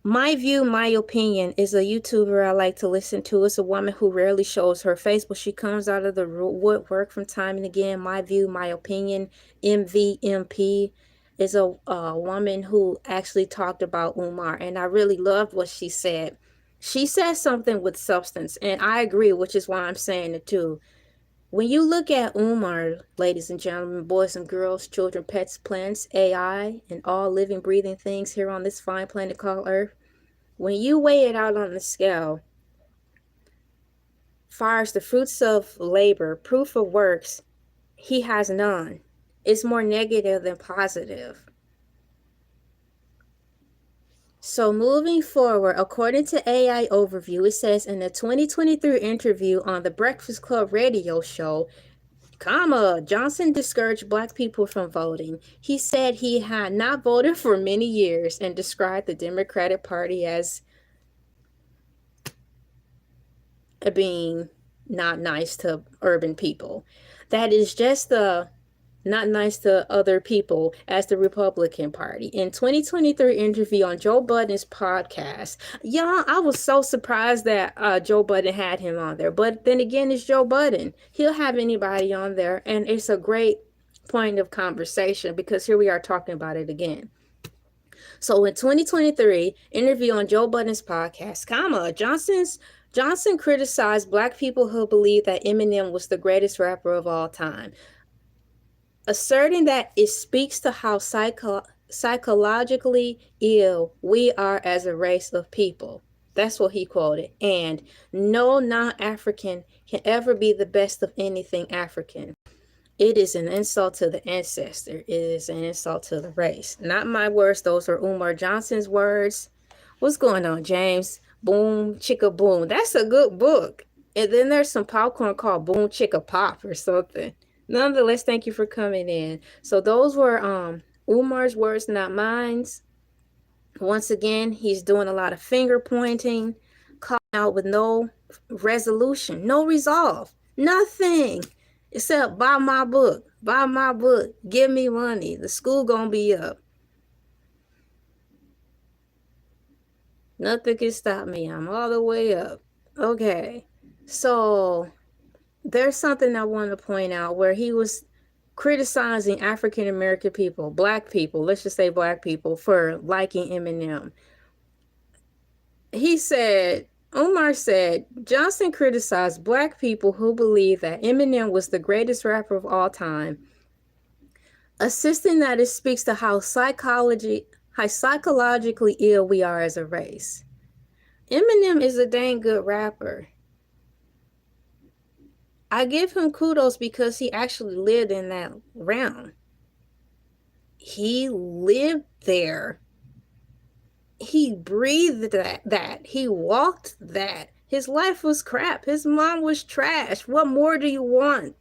My View, My Opinion is a YouTuber I like to listen to. It's a woman who rarely shows her face, but she comes out of the woodwork from time and again. My View, My Opinion, MVMP, is a woman who actually talked about Umar, and I really loved what she said. She said something with substance, and I agree, which is why I'm saying it too. When you look at Umar, ladies and gentlemen, boys and girls, children, pets, plants, AI, and all living, breathing things here on this fine planet called Earth, when you weigh it out on the scale, far as the fruits of labor, proof of works, he has none. It's more negative than positive. So moving forward, according to AI Overview, it says in a 2023 interview on the Breakfast Club radio show, Johnson discouraged Black people from voting. He said he had not voted for many years and described the Democratic Party as being not nice to urban people. That is just not nice to other people as the Republican Party. In 2023 interview on Joe Budden's podcast, y'all, I was so surprised that Joe Budden had him on there. But then again, it's Joe Budden. He'll have anybody on there, and it's a great point of conversation because here we are talking about it again. So in 2023 interview on Joe Budden's podcast, Johnson criticized Black people who believe that Eminem was the greatest rapper of all time, asserting that it speaks to how psychologically ill we are as a race of people. That's what he quoted. And no non-African can ever be the best of anything African. It is an insult to the ancestor. It is an insult to the race. Not my words. Those are Umar Johnson's words. What's going on, James? Boom, Chicka Boom. That's a good book. And then there's some popcorn called Boom Chicka Pop or something. Nonetheless, thank you for coming in. So those were Umar's words, not mine's. Once again, he's doing a lot of finger pointing, calling out with no resolution, no resolve, nothing except buy my book, give me money. The school gonna be up. Nothing can stop me. I'm all the way up. Okay, so there's something I want to point out where he was criticizing African American people, black people, let's just say black people, for liking Eminem. Umar said, Johnson criticized black people who believe that Eminem was the greatest rapper of all time, insisting that it speaks to how psychologically ill we are as a race. Eminem is a dang good rapper. I give him kudos because he actually lived in that realm. He lived there. He breathed that. He walked that. His life was crap. His mom was trash. What more do you want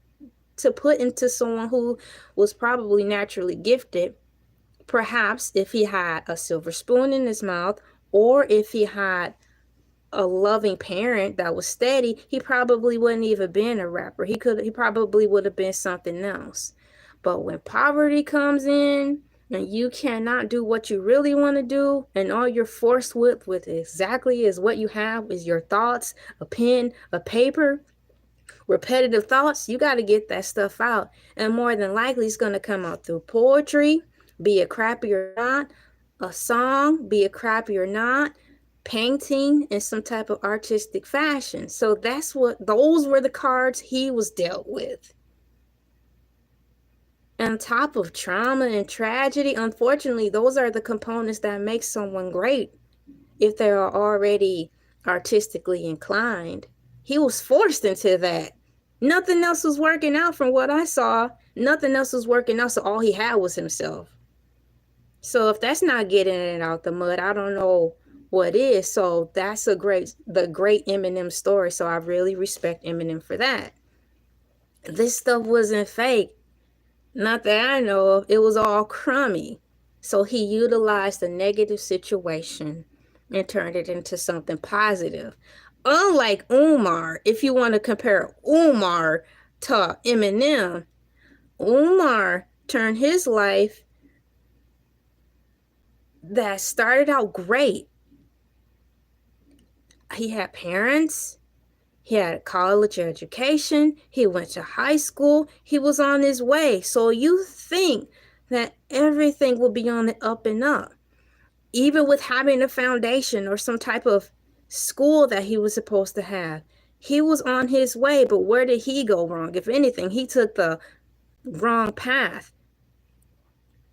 to put into someone who was probably naturally gifted? Perhaps if he had a silver spoon in his mouth, or if he had a loving parent that was steady, he probably wouldn't even been a rapper. He probably would have been something else. But when poverty comes in and you cannot do what you really want to do, and all you're forced with exactly is what you have is your thoughts, a pen, a paper, repetitive thoughts, you got to get that stuff out. And more than likely it's going to come out through poetry, be it crappy or not, a song, be it crappy or not, painting in some type of artistic fashion. So those were the cards he was dealt with. On top of trauma and tragedy, unfortunately, those are the components that make someone great if they are already artistically inclined. He was forced into that. Nothing else was working out from what I saw. Nothing else was working out, so all he had was himself. So if that's not getting it out the mud, I don't know what is. So that's the great Eminem story. So I really respect Eminem for that. This stuff wasn't fake. Not that I know of. It was all crummy. So he utilized a negative situation and turned it into something positive. Unlike Umar, if you want to compare Umar to Eminem, Umar turned his life that started out great. He had parents. He had a college education. He went to high school. He was on his way. So you think that everything will be on the up and up. Even with having a foundation or some type of school that he was supposed to have. He was on his way, but where did he go wrong? If anything, he took the wrong path.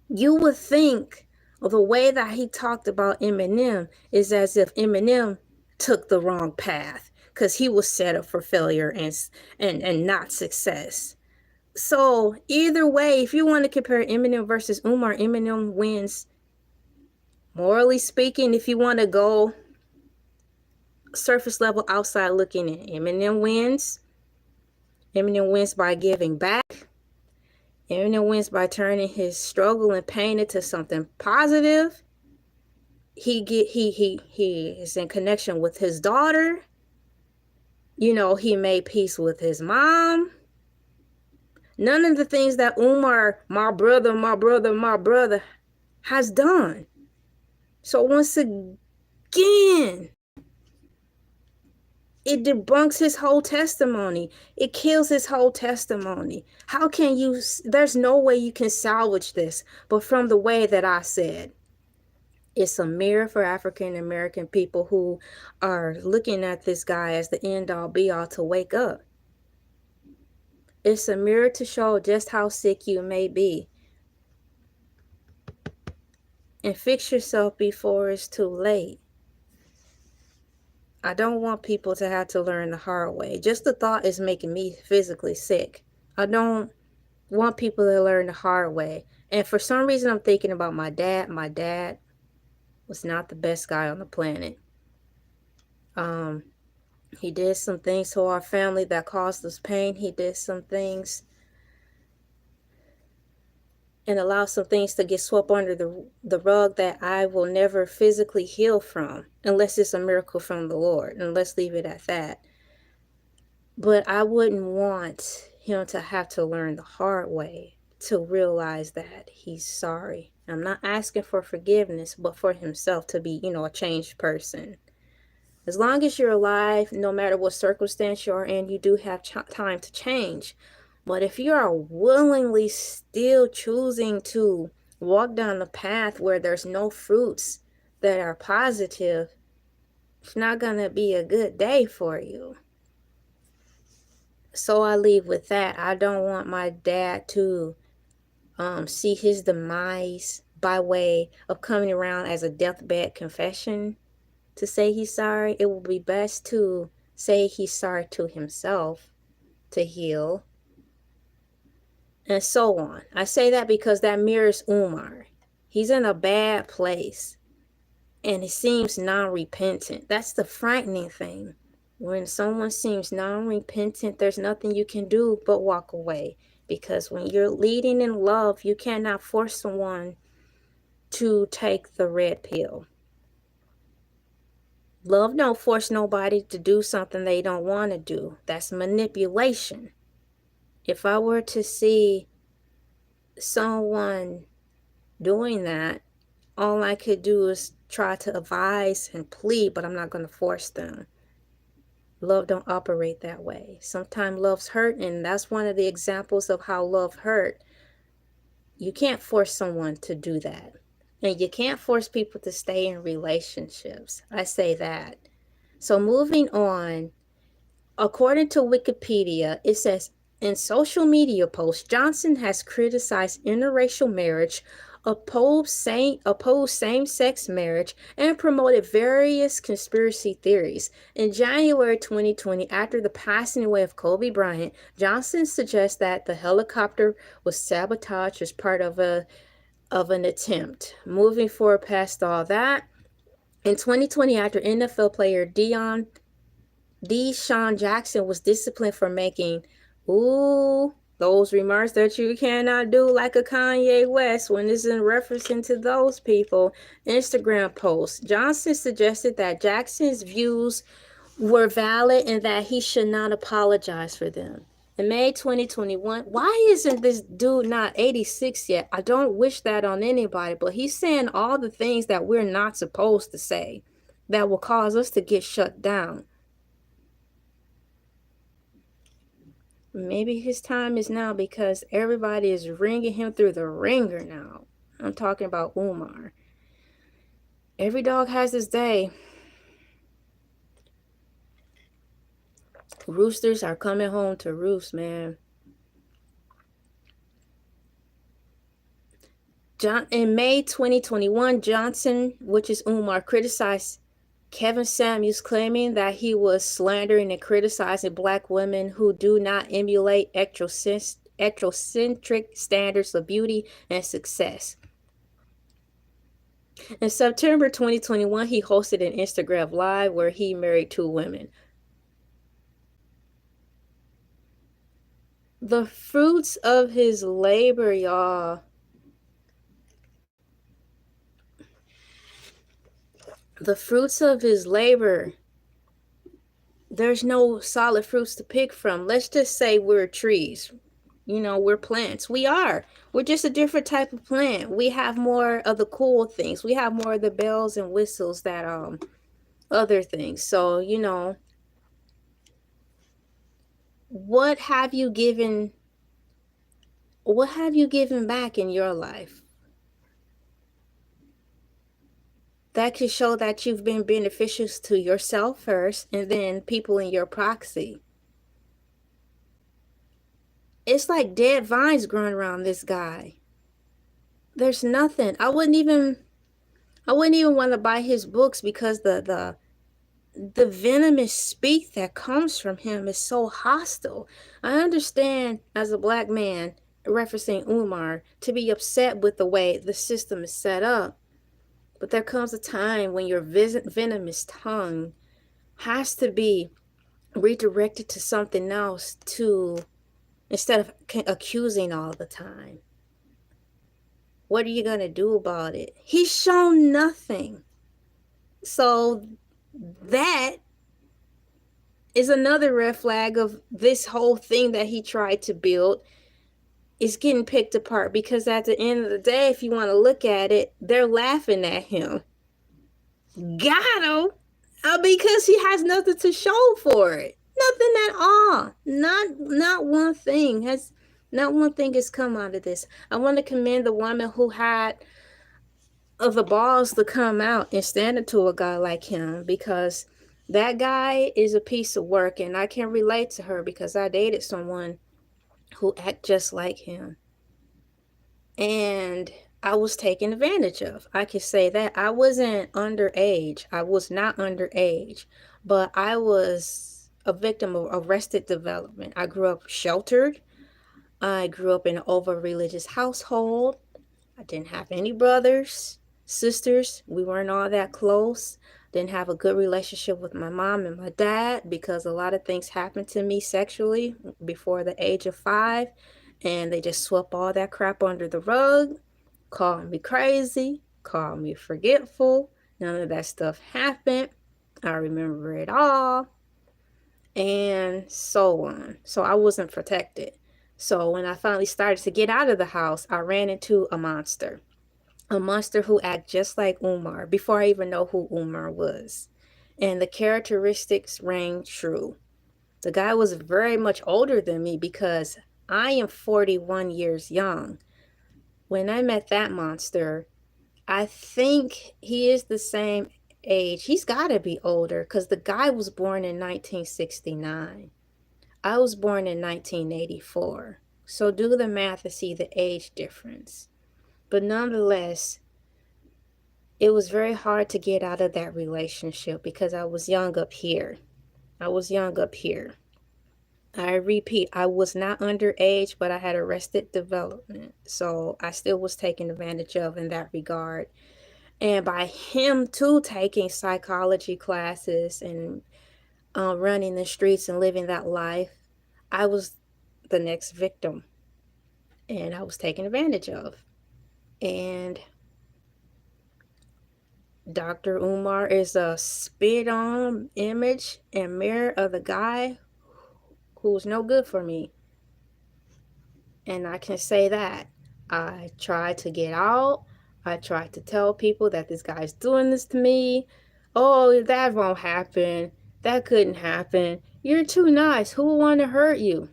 You would think the way that he talked about Eminem is as if Eminem took the wrong path, because he was set up for failure and not success. So either way, if you want to compare Eminem versus Umar, Eminem wins. Morally speaking, if you want to go surface level outside looking in, Eminem wins. Eminem wins by giving back. Eminem wins by turning his struggle and pain into something positive. He is in connection with his daughter. You know, he made peace with his mom. None of the things that Umar, my brother, has done. So once again, it debunks his whole testimony. It kills his whole testimony. How can you, there's no way you can salvage this, but from the way that I said. It's a mirror for African American people who are looking at this guy as the end all be all to wake up. It's a mirror to show just how sick you may be. And fix yourself before it's too late. I don't want people to have to learn the hard way. Just the thought is making me physically sick. I don't want people to learn the hard way. And for some reason, I'm thinking about my dad. My dad was not the best guy on the planet. He did some things to our family that caused us pain. He did some things and allowed some things to get swept under the rug that I will never physically heal from, unless it's a miracle from the Lord. And let's leave it at that. But I wouldn't want him to have to learn the hard way to realize that he's sorry. I'm not asking for forgiveness, but for himself to be, a changed person. As long as you're alive, no matter what circumstance you're in, you do have time to change. But if you are willingly still choosing to walk down the path where there's no fruits that are positive, it's not going to be a good day for you. So I leave with that. I don't want my dad to see his demise by way of coming around as a deathbed confession to say he's sorry. It will be best to say he's sorry to himself to heal, and so on. I say that because that mirrors Umar. He's in a bad place, and it seems non-repentant. That's the frightening thing. When someone seems non-repentant, there's nothing you can do but walk away. Because when you're leading in love, you cannot force someone to take the red pill. Love don't force nobody to do something they don't want to do. That's manipulation. If I were to see someone doing that, all I could do is try to advise and plead, but I'm not going to force them. Love don't operate that way. Sometimes love's hurt, and that's one of the examples of how love hurt. You can't force someone to do that. And you can't force people to stay in relationships. I say that. So moving on, according to Wikipedia, it says, in social media posts, Johnson has criticized interracial marriage, opposed same-sex marriage, and promoted various conspiracy theories. In January 2020, after the passing away of Kobe Bryant, Johnson suggests that the helicopter was sabotaged as part of an attempt. Moving forward past all that, in 2020, after NFL player Deshaun Jackson was disciplined for making those remarks that you cannot do, like a Kanye West, when it's in referencing to those people, Instagram posts. Johnson suggested that Jackson's views were valid and that he should not apologize for them. In May 2021, why isn't this dude not 86 yet? I don't wish that on anybody, but he's saying all the things that we're not supposed to say that will cause us to get shut down. Maybe his time is now, because everybody is ringing him through the ringer now. I'm talking about Umar. Every dog has his day. Roosters are coming home to roost, man. In May 2021, Johnson, which is Umar, criticized Kevin Samuels, claiming that he was slandering and criticizing Black women who do not emulate heterocentric standards of beauty and success. In September 2021, he hosted an Instagram Live where he married 2 women. The fruits of his labor, y'all. The fruits of his labor. There's no solid fruits to pick from. Let's just say we're trees. You know, we're plants. We are. We're just a different type of plant. We have more of the cool things. We have more of the bells and whistles that other things. So, you know, what have you given back in your life that could show that you've been beneficial to yourself first and then people in your proxy? It's like dead vines growing around this guy. There's nothing. I wouldn't even want to buy his books, because the venomous speak that comes from him is so hostile. I understand, as a Black man, referencing Umar, to be upset with the way the system is set up. But there comes a time when your venomous tongue has to be redirected to something else, instead of accusing all the time. What are you going to do about it? He's shown nothing. So that is another red flag of this whole thing that he tried to build is getting picked apart, because at the end of the day, if you want to look at it, they're laughing at him. Got him. Because he has nothing to show for it. Nothing at all. Not one thing has come out of this. I want to commend the woman who had of the balls to come out and stand up to a guy like him, because that guy is a piece of work, and I can relate to her because I dated someone who act just like him. And I was taken advantage of. I can say that. I wasn't underage. I was not underage, but I was a victim of arrested development. I grew up sheltered. I grew up in an over-religious household. I didn't have any brothers, sisters. We weren't all that close. Didn't have a good relationship with my mom and my dad because a lot of things happened to me sexually before the age of 5. And they just swept all that crap under the rug, called me crazy, called me forgetful. None of that stuff happened. I remember it all. And so on. So I wasn't protected. So when I finally started to get out of the house, I ran into a monster. A monster who acted just like Umar before I even know who Umar was. And the characteristics rang true. The guy was very much older than me because I am 41 years young. When I met that monster, I think he is the same age. He's got to be older because the guy was born in 1969. I was born in 1984. So do the math to see the age difference. But nonetheless, it was very hard to get out of that relationship because I was young up here. I repeat, I was not underage, but I had arrested development. So I still was taken advantage of in that regard. And by him too taking psychology classes and running the streets and living that life, I was the next victim. And I was taken advantage of. And Dr. Umar is a spit-on image and mirror of the guy who was no good for me. And I can say that. I tried to get out. I tried to tell people that this guy's doing this to me. Oh, that won't happen. That couldn't happen. You're too nice. Who would want to hurt you?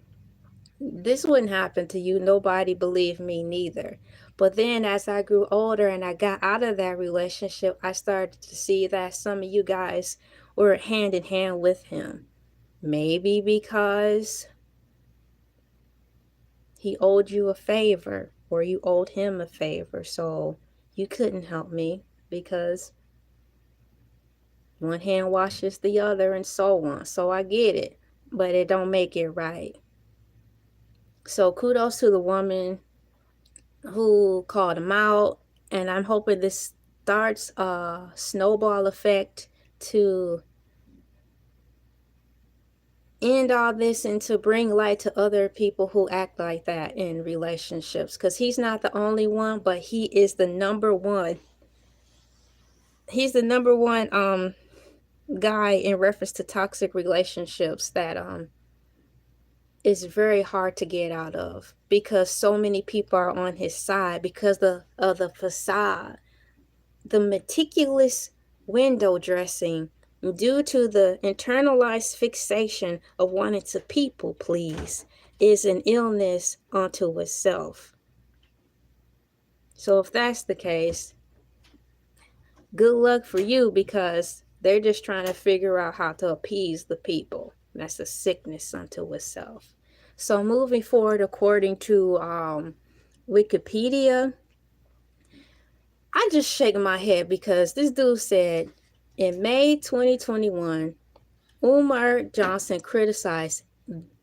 This wouldn't happen to you. Nobody believed me neither. But then as I grew older and I got out of that relationship, I started to see that some of you guys were hand in hand with him. Maybe because he owed you a favor or you owed him a favor. So you couldn't help me because one hand washes the other and so on. So I get it, but it don't make it right. So kudos to the woman who called him out. And I'm hoping this starts a snowball effect to end all this and to bring light to other people who act like that in relationships, because he's not the only one, but he is the number one. He's the number one guy in reference to toxic relationships that is very hard to get out of, because so many people are on his side because of the facade, the meticulous window dressing, due to the internalized fixation of wanting to people please, is an illness unto itself. So if that's the case, good luck for you, because they're just trying to figure out how to appease the people. That's a sickness unto itself. So moving forward, according to Wikipedia, I just shake my head because this dude said, in May 2021, Umar Johnson criticized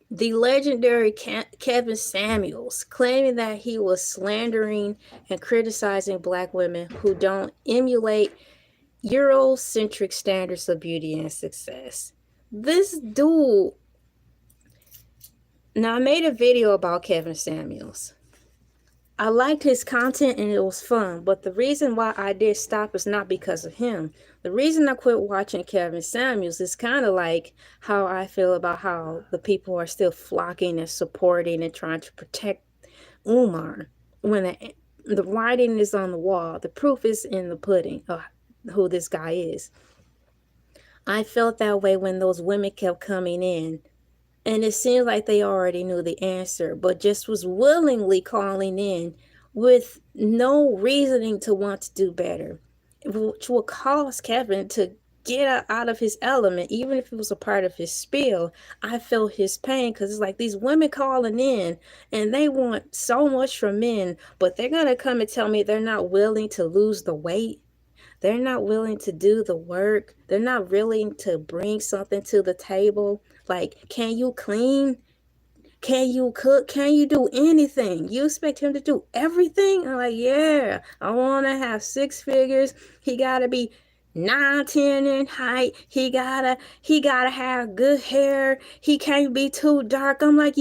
the legendary Kevin Samuels, claiming that he was slandering and criticizing Black women who don't emulate Eurocentric standards of beauty and success. This dude... Now, I made a video about Kevin Samuels. I liked his content and it was fun, but the reason why I did stop is not because of him. The reason I quit watching Kevin Samuels is kind of like how I feel about how the people are still flocking and supporting and trying to protect Umar. When the writing is on the wall, the proof is in the pudding of who this guy is. I felt that way when those women kept coming in And it seemed like they already knew the answer, but just was willingly calling in with no reasoning to want to do better, which will cause Kevin to get out of his element. Even if it was a part of his spiel, I felt his pain, because it's like these women calling in and they want so much from men, but they're going to come and tell me they're not willing to lose the weight. They're not willing to do the work. They're not willing to bring something to the table. Like, can you clean? Can you cook? Can you do anything? You expect him to do everything? I'm like, yeah, I want to have 6 figures. He got to be 9'10" in height. He gotta have good hair. He can't be too dark. I'm like,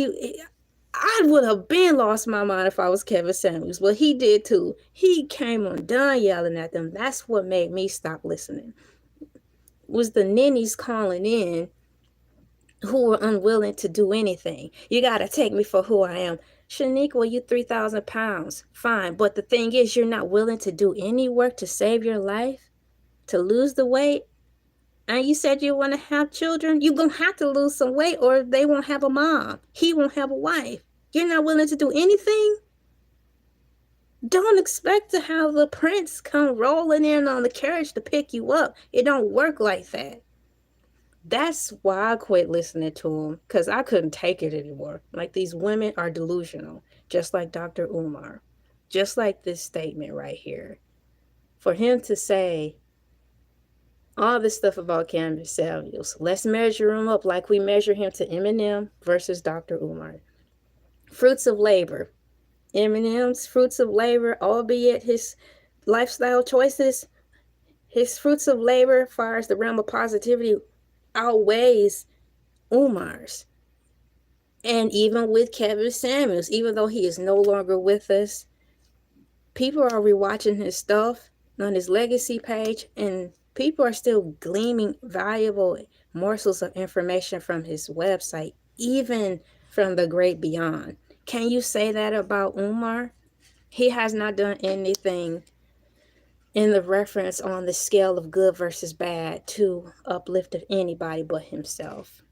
I would have been lost my mind if I was Kevin Samuels, but he did too. He came undone yelling at them. That's what made me stop listening. Was the ninnies calling in who were unwilling to do anything. You got to take me for who I am. Shaniqua, you 3,000 pounds. Fine. But the thing is, you're not willing to do any work to save your life, to lose the weight. And you said you want to have children. You're going to have to lose some weight or they won't have a mom. He won't have a wife. You're not willing to do anything? Don't expect to have the prince come rolling in on the carriage to pick you up. It don't work like that. That's why I quit listening to him, because I couldn't take it anymore. Like, these women are delusional, just like Dr. Umar, just like this statement right here. For him to say all this stuff about Kevin Samuels, let's measure him up like we measure him to Eminem versus Dr. Umar. Fruits of labor. Eminem's fruits of labor, albeit his lifestyle choices, his fruits of labor as far as the realm of positivity outweighs Umar's. And even with Kevin Samuels, even though he is no longer with us, people are rewatching his stuff on his legacy page, and people are still gleaming valuable morsels of information from his website, even from the great beyond. Can you say that about Umar? He has not done anything in the reference on the scale of good versus bad to uplift anybody but himself.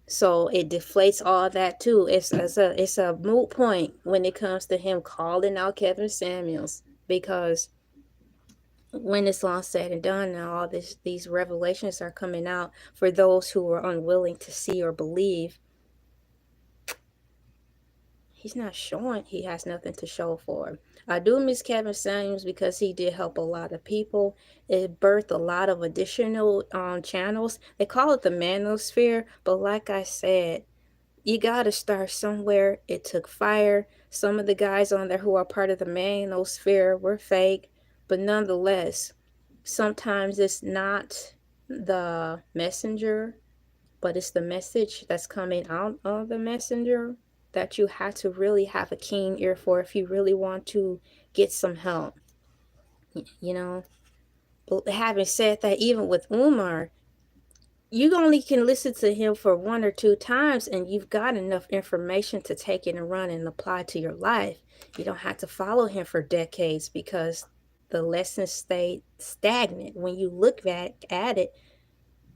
So it deflates all that too. It's a moot point when it comes to him calling out Kevin Samuels, because when it's all said and done now, all these revelations are coming out for those who are unwilling to see or believe. He's not showing, he has nothing to show for. I do miss Kevin Samuels because he did help a lot of people. It birthed a lot of additional channels. They call it the manosphere, but like I said, you got to start somewhere. It took fire. Some of the guys on there who are part of the manosphere were fake, but nonetheless, sometimes it's not the messenger, but it's the message that's coming out of the messenger that you have to really have a keen ear for if you really want to get some help, you know. But having said that, even with Umar, you only can listen to him for 1 or 2 times and you've got enough information to take it and run and apply to your life. You don't have to follow him for decades, because the lessons stayed stagnant. When you look back at it,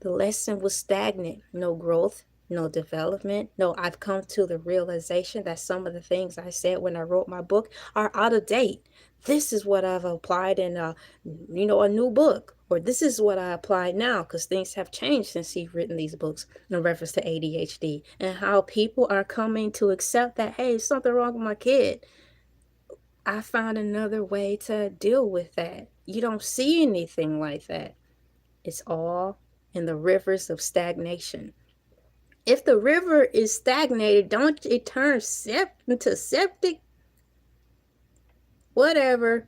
the lesson was stagnant. No growth, no development. No, I've come to the realization that some of the things I said when I wrote my book are out of date. This is what I've applied in a new book, or this is what I applied now, because things have changed since he's written these books in reference to ADHD and how people are coming to accept that, hey, there's something wrong with my kid. I found another way to deal with that. You don't see anything like that. It's all in the rivers of stagnation. If the river is stagnated, don't it turn into septic? Whatever.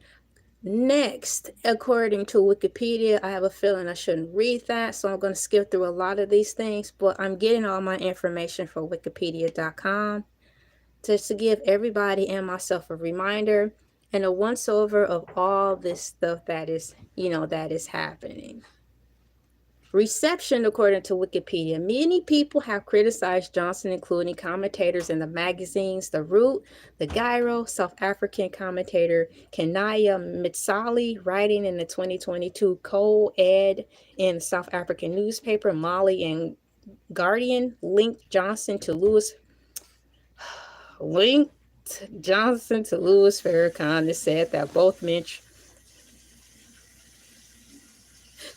Next, according to Wikipedia, I have a feeling I shouldn't read that, so I'm going to skip through a lot of these things, but I'm getting all my information from wikipedia.com just to give everybody and myself a reminder and a once-over of all this stuff that is, that is happening. Reception, according to Wikipedia. Many people have criticized Johnson, including commentators in the magazines The Root, The Gyro, South African commentator Kenaya Mitsali, writing in the 2022 co-ed in South African newspaper Mali and Guardian linked Johnson to Louis Farrakhan and said that both men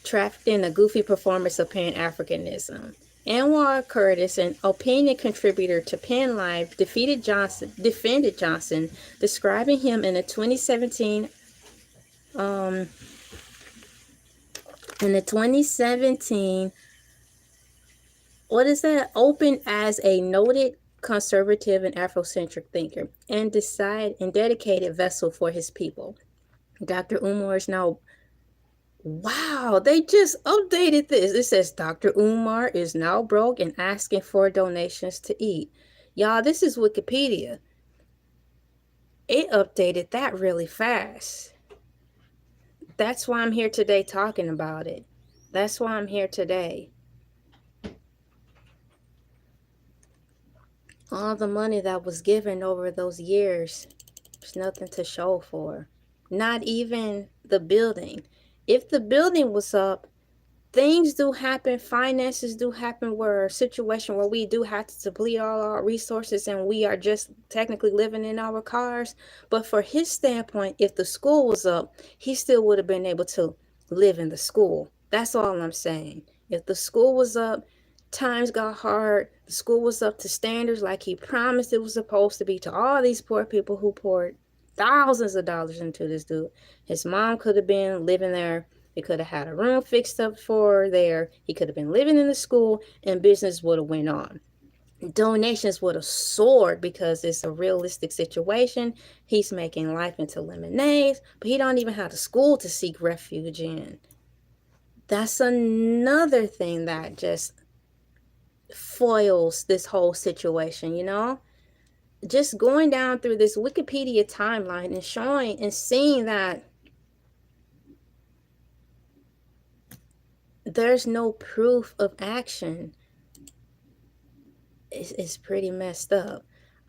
trafficked in a goofy performance of Pan-Africanism. Anwar Curtis, an opinion contributor to Penn Live, defended Johnson, describing him in a 2017 open as a noted conservative and Afrocentric thinker and dedicated vessel for his people. Dr. Umar is now, wow, they just updated this. It says Dr. Umar is now broke and asking for donations to eat. Y'all, this is Wikipedia. It updated that really fast. That's why I'm here today talking about it. That's why I'm here today. All the money that was given over those years, there's nothing to show for. Not even the building. If the building was up, things do happen, finances do happen, where a situation where we do have to deplete all our resources and we are just technically living in our cars. But for his standpoint, if the school was up, he still would have been able to live in the school. That's all I'm saying. If the school was up, times got hard, the school was up to standards like he promised it was supposed to be to all these poor people who poured thousands of dollars into this dude. His mom could have been living there. He could have had a room fixed up for there. He could have been living in the school, and business would have went on. Donations would have soared because it's a realistic situation. He's making life into lemonade, but he don't even have a school to seek refuge in. That's another thing that just foils this whole situation, you know? Just going down through this Wikipedia timeline and showing and seeing that there's no proof of action is pretty messed up.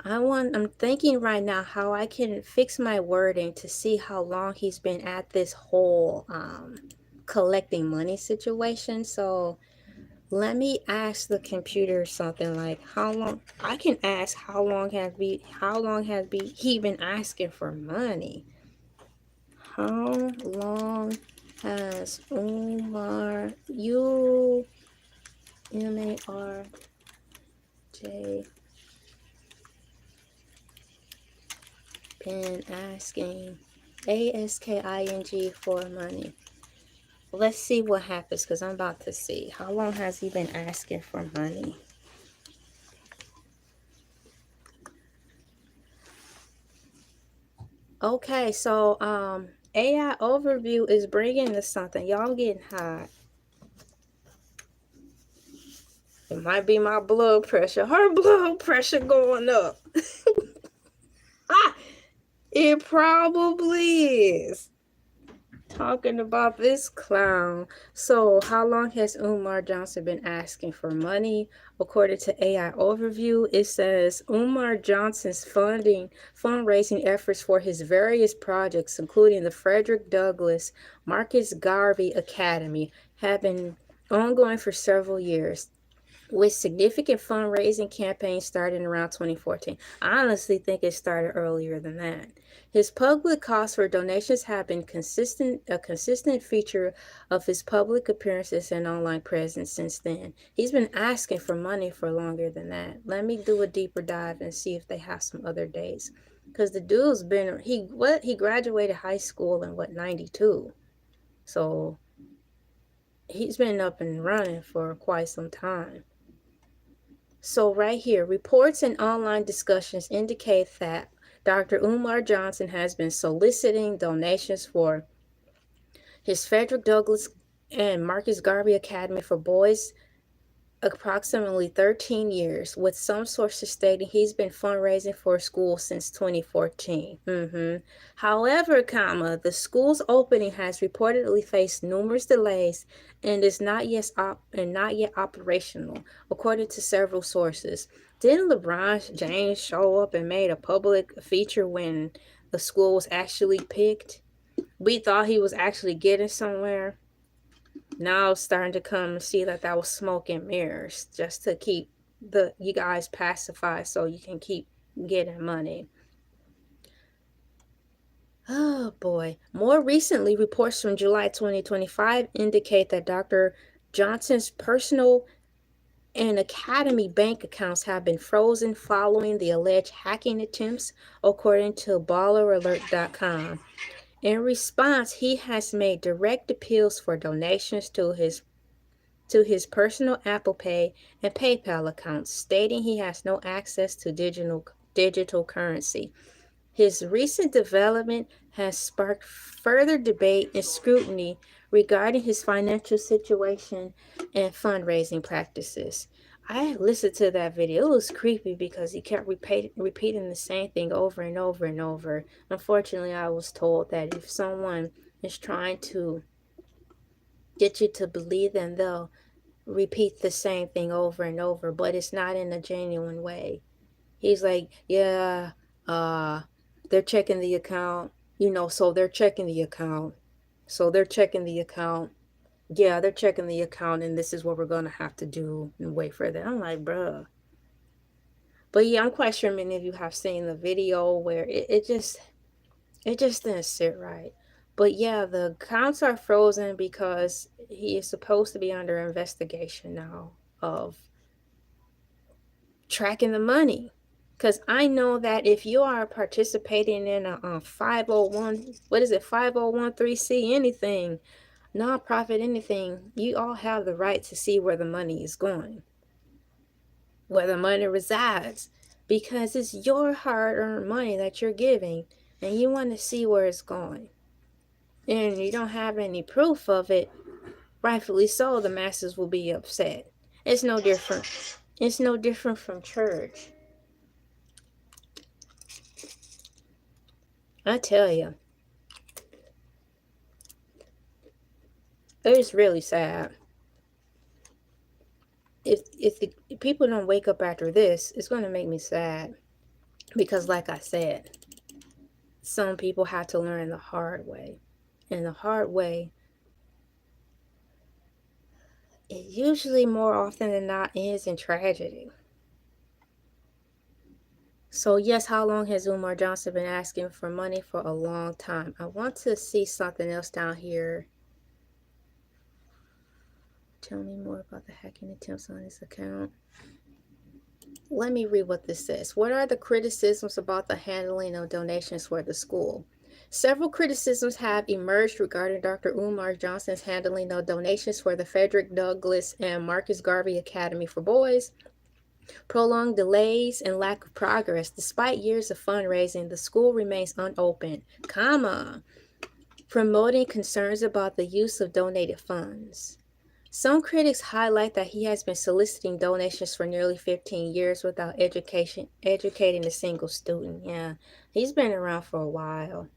I'm thinking right now how I can fix my wording to see how long he's been at this whole collecting money situation. So let me ask the computer something like how long. I can ask how long has he been asking for money? How long has Umar UMARJ been asking for money? Let's see what happens, because I'm about to see. How long has he been asking for money? Okay, so AI overview is bringing us something. Y'all getting hot. It might be my blood pressure. Her blood pressure going up. It probably is. Talking about this clown. So how long has Umar Johnson been asking for money? According to AI Overview, it says Umar Johnson's fundraising efforts for his various projects, including the Frederick Douglass Marcus Garvey Academy, have been ongoing for several years, with significant fundraising campaigns starting around 2014. I honestly think it started earlier than that. His public costs for donations have been a consistent feature of his public appearances and online presence since then. He's been asking for money for longer than that. Let me do a deeper dive and see if they have some other dates. Because the dude's been, he graduated high school in 92. So he's been up and running for quite some time. So right here, reports and online discussions indicate that Dr. Umar Johnson has been soliciting donations for his Frederick Douglass and Marcus Garvey Academy for boys approximately 13 years, with some sources stating he's been fundraising for a school since 2014. However, the school's opening has reportedly faced numerous delays and is not yet operational, according to several sources. Didn't LeBron James show up and made a public feature when the school was actually picked? We thought he was actually getting somewhere. Now it's starting to come and see that was smoke and mirrors just to keep you guys pacified so you can keep getting money. Oh boy. More recently, reports from July 2025 indicate that Dr. Johnson's personal and academy bank accounts have been frozen following the alleged hacking attempts, according to balleralert.com. In response, he has made direct appeals for donations to his personal Apple Pay and PayPal accounts, stating he has no access to digital currency. His recent development has sparked further debate and scrutiny regarding his financial situation and fundraising practices. I listened to that video. It was creepy because he kept repeating the same thing over and over and over. Unfortunately, I was told that if someone is trying to get you to believe them, they'll repeat the same thing over and over, but it's not in a genuine way. He's like, yeah, they're checking the account, so they're checking the account. So they're checking the account. Yeah, they're checking the account, and this is what we're going to have to do and wait for that. I'm like, bruh. But yeah, I'm quite sure many of you have seen the video where it just didn't sit right. But yeah, the accounts are frozen because he is supposed to be under investigation now of tracking the money. Because I know that if you are participating in a 501, what is it, 5013C, anything, nonprofit, anything, you all have the right to see where the money is going, where the money resides, because it's your hard-earned money that you're giving, and you want to see where it's going. And you don't have any proof of it, rightfully so, the masses will be upset. It's no different. It's no different from church. I tell you, it's really sad. If the people don't wake up after this, it's going to make me sad. Because like I said, some people have to learn the hard way. And the hard way, it usually more often than not ends in tragedy. So yes, how long has Umar Johnson been asking for money? For a long time. I want to see something else down here. Tell me more about the hacking attempts on his account. Let me read what this says. What are the criticisms about the handling of donations for the school? Several criticisms have emerged regarding Dr. Umar Johnson's handling of donations for the Frederick Douglass and Marcus Garvey Academy for Boys. Prolonged delays and lack of progress. Despite years of fundraising, the school remains unopened, promoting concerns about the use of donated funds. Some critics highlight that he has been soliciting donations for nearly 15 years without educating a single student. Yeah, he's been around for a while.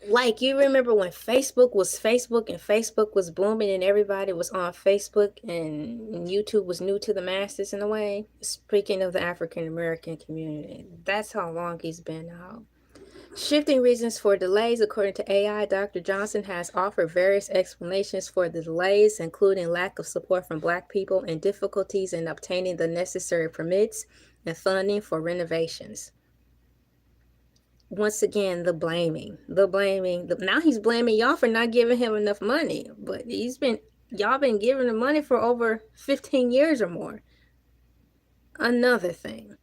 Like, you remember when Facebook and Facebook was booming and everybody was on Facebook and YouTube was new to the masses in a way? Speaking of the African American community, that's how long he's been out. Shifting reasons for delays. According to AI, Dr. Johnson has offered various explanations for the delays, including lack of support from Black people and difficulties in obtaining the necessary permits and funding for renovations. Once again, the blaming. Now he's blaming y'all for not giving him enough money, but y'all been giving him money for over 15 years or more. Another thing,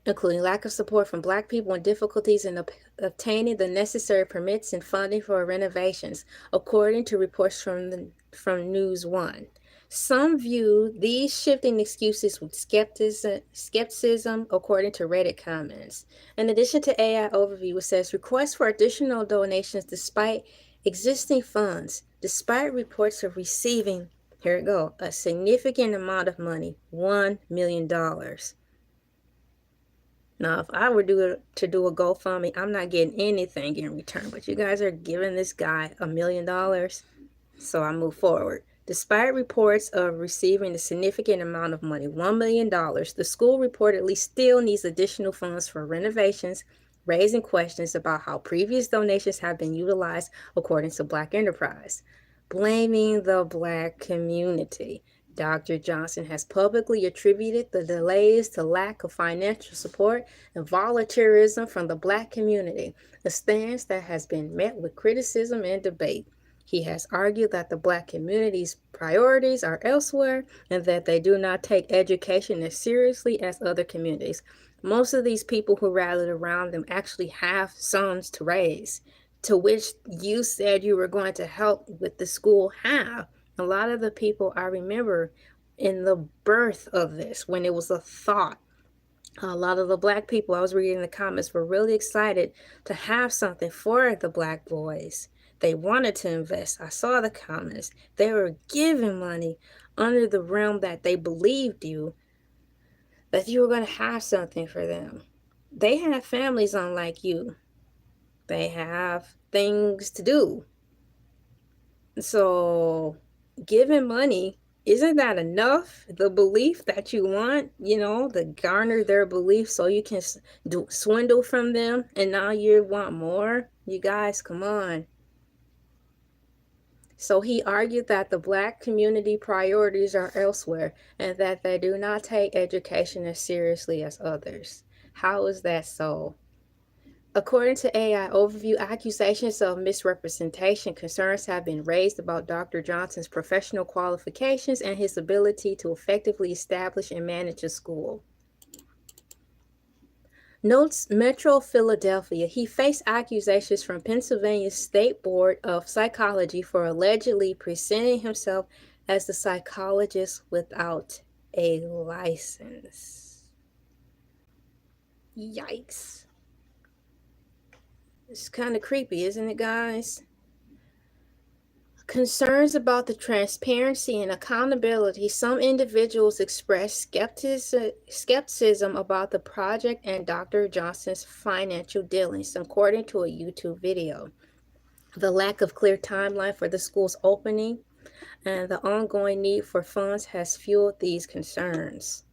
including lack of support from Black people and difficulties in obtaining the necessary permits and funding for renovations, according to reports from News One. Some view these shifting excuses with skepticism, according to Reddit comments. In addition to AI overview, it says requests for additional donations despite existing funds, despite reports of receiving, here we go, a significant amount of money, $1 million. Now, if I were to do a GoFundMe, I'm not getting anything in return, but you guys are giving this guy $1 million, so I move forward. Despite reports of receiving a significant amount of money, $1 million, the school reportedly still needs additional funds for renovations, raising questions about how previous donations have been utilized according to Black enterprise. Blaming the Black community. Dr. Johnson has publicly attributed the delays to lack of financial support and volunteerism from the Black community, a stance that has been met with criticism and debate. He has argued that the Black community's priorities are elsewhere and that they do not take education as seriously as other communities. Most of these people who rallied around them actually have sons to raise, to which you said you were going to help with the school have. A lot of the people I remember in the birth of this, when it was a thought, a lot of the Black people I was reading in the comments were really excited to have something for the Black boys. They wanted to invest. I saw the comments. They were giving money under the realm that they believed that you were going to have something for them. They have families unlike you. They have things to do. So giving money, isn't that enough? The belief that you want, to garner their belief so you can swindle from them, and now you want more? You guys, come on. So he argued that the Black community priorities are elsewhere and that they do not take education as seriously as others. How is that so? According to AI Overview, accusations of misrepresentation concerns have been raised about Dr. Johnson's professional qualifications and his ability to effectively establish and manage a school. Notes Metro Philadelphia. He faced accusations from Pennsylvania State Board of Psychology for allegedly presenting himself as a psychologist without a license. Yikes. It's kind of creepy, isn't it, guys? Concerns about the transparency and accountability. Some individuals expressed skepticism about the project and Dr. Johnson's financial dealings, according to a YouTube video. The lack of clear timeline for the school's opening and the ongoing need for funds has fueled these concerns.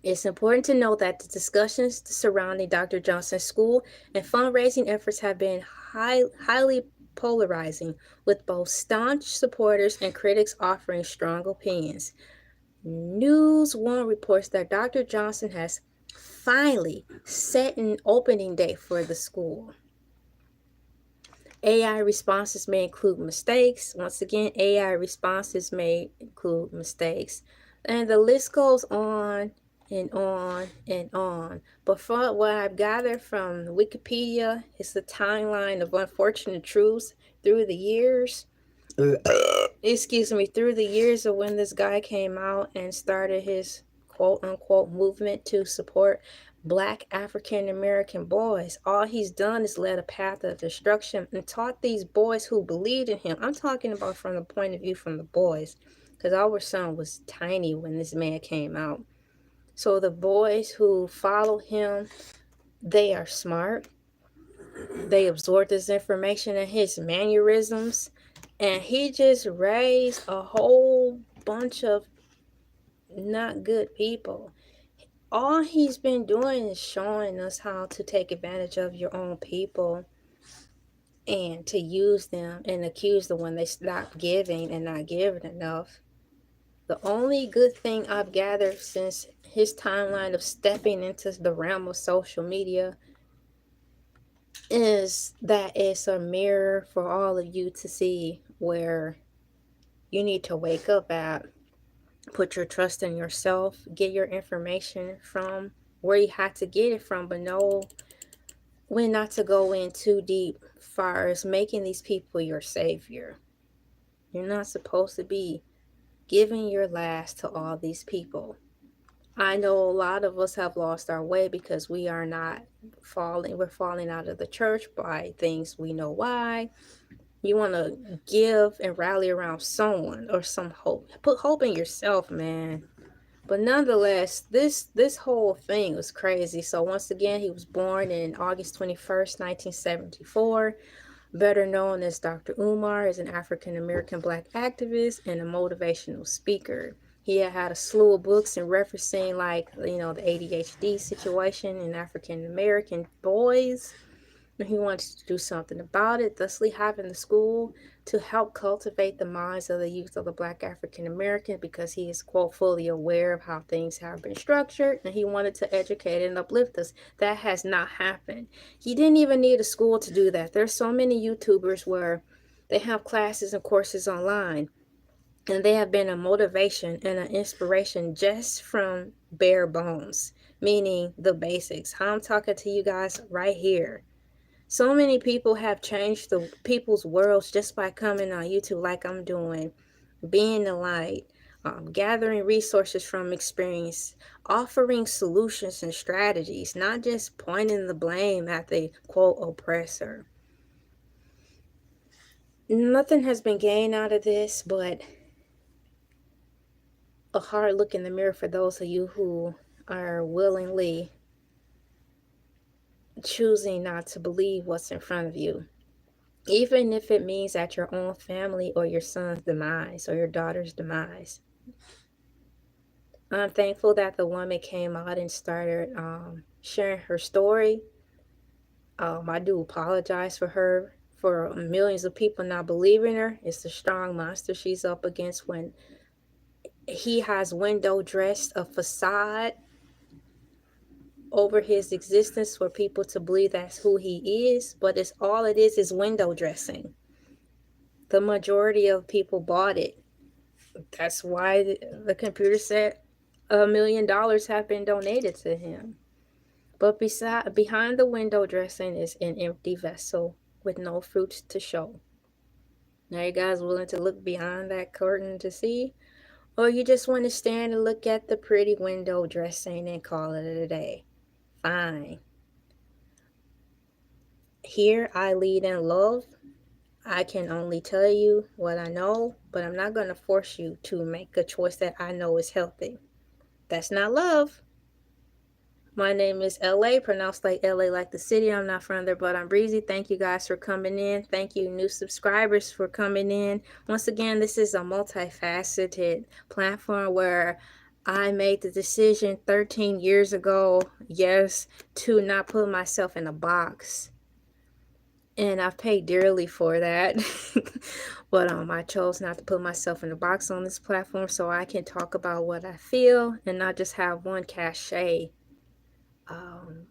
It's important to note that the discussions surrounding Dr. Johnson's school and fundraising efforts have been highly polarizing, with both staunch supporters and critics offering strong opinions. News One reports that Dr. Johnson has finally set an opening date for the school. AI responses may include mistakes. Once again, AI responses may include mistakes. And the list goes on and on and on. But from what I've gathered from Wikipedia, it's the timeline of unfortunate truths through the years. Through the years of when this guy came out and started his quote-unquote movement to support Black African American boys. All he's done is led a path of destruction and taught these boys who believed in him. I'm talking about from the point of view from the boys, because our son was tiny when this man came out. So the boys who follow him, they are smart. They absorb this information and his mannerisms. And he just raised a whole bunch of not good people. All he's been doing is showing us how to take advantage of your own people and to use them and accuse them when they stop giving and not giving enough. The only good thing I've gathered since his timeline of stepping into the realm of social media is that it's a mirror for all of you to see where you need to wake up at. Put your trust in yourself. Get your information from where you have to get it from, but know when not to go in too deep as far as making these people your savior. You're not supposed to be giving your last to all these people. I know a lot of us have lost our way because we are not falling. We're falling out of the church by things we know why. You want to give and rally around someone or some hope. Put hope in yourself, man. But nonetheless, this whole thing was crazy. So once again, he was born in August 21st, 1974. Better known as Dr. Umar, is an African-American Black activist and a motivational speaker. He had a slew of books and referencing, like, you know, the ADHD situation in African American boys. And he wanted to do something about it, thusly having the school to help cultivate the minds of the youth of the Black African American, because he is, quote, fully aware of how things have been structured, and he wanted to educate and uplift us. That has not happened. He didn't even need a school to do that. There's so many YouTubers where they have classes and courses online, and they have been a motivation and an inspiration just from bare bones, meaning the basics. How I'm talking to you guys right here. So many people have changed the people's worlds just by coming on YouTube like I'm doing, being the light, gathering resources from experience, offering solutions and strategies, not just pointing the blame at the, quote, oppressor. Nothing has been gained out of this but a hard look in the mirror for those of you who are willingly choosing not to believe what's in front of you. Even if it means at your own family or your son's demise or your daughter's demise. I'm thankful that the woman came out and started sharing her story. I do apologize for her, for millions of people not believing her. It's a strong monster she's up against when he has window dressed a facade over his existence for people to believe that's who he is, but it's all it is window dressing. The majority of people bought it. That's why the computer said $1 million have been donated to him. But behind the window dressing is an empty vessel with no fruits to show. Now, you guys willing to look behind that curtain to see? Or you just want to stand and look at the pretty window dressing and call it a day? Fine. Here I lead in love. I can only tell you what I know, but I'm not going to force you to make a choice that I know is healthy. That's not love. My name is LA, pronounced like LA like the city. I'm not from there, but I'm breezy. Thank you guys for coming in. Thank you, new subscribers, for coming in. Once again, this is a multifaceted platform where I made the decision 13 years ago, yes, to not put myself in a box. And I've paid dearly for that. But I chose not to put myself in a box on this platform so I can talk about what I feel and not just have one cachet.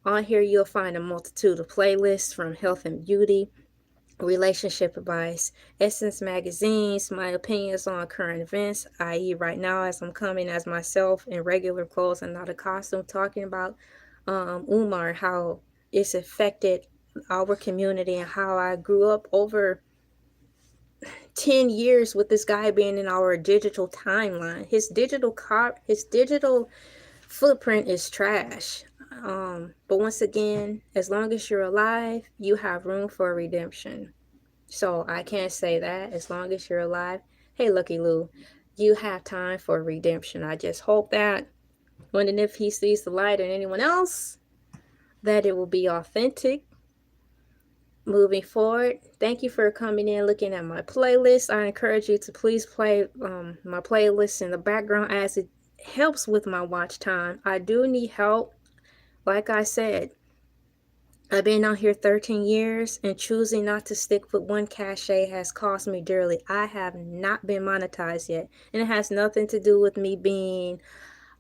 On here you'll find a multitude of playlists from health and beauty, relationship advice, essence magazines, my opinions on current events, i.e. right now as I'm coming as myself in regular clothes and not a costume, talking about Umar, how it's affected our community and how I grew up over 10 years with this guy being in our digital timeline. His digital footprint is trash. But once again, as long as you're alive, you have room for redemption. So I can't say that. As long as you're alive, hey, Lucky Lou, you have time for redemption. I just hope that when and if he sees the light and anyone else, that it will be authentic. Moving forward, thank you for coming in, looking at my playlist. I encourage you to please play my playlist in the background as it helps with my watch time. I do need help. Like I said, I've been out here 13 years, and choosing not to stick with one cachet has cost me dearly. I have not been monetized yet, and it has nothing to do with me being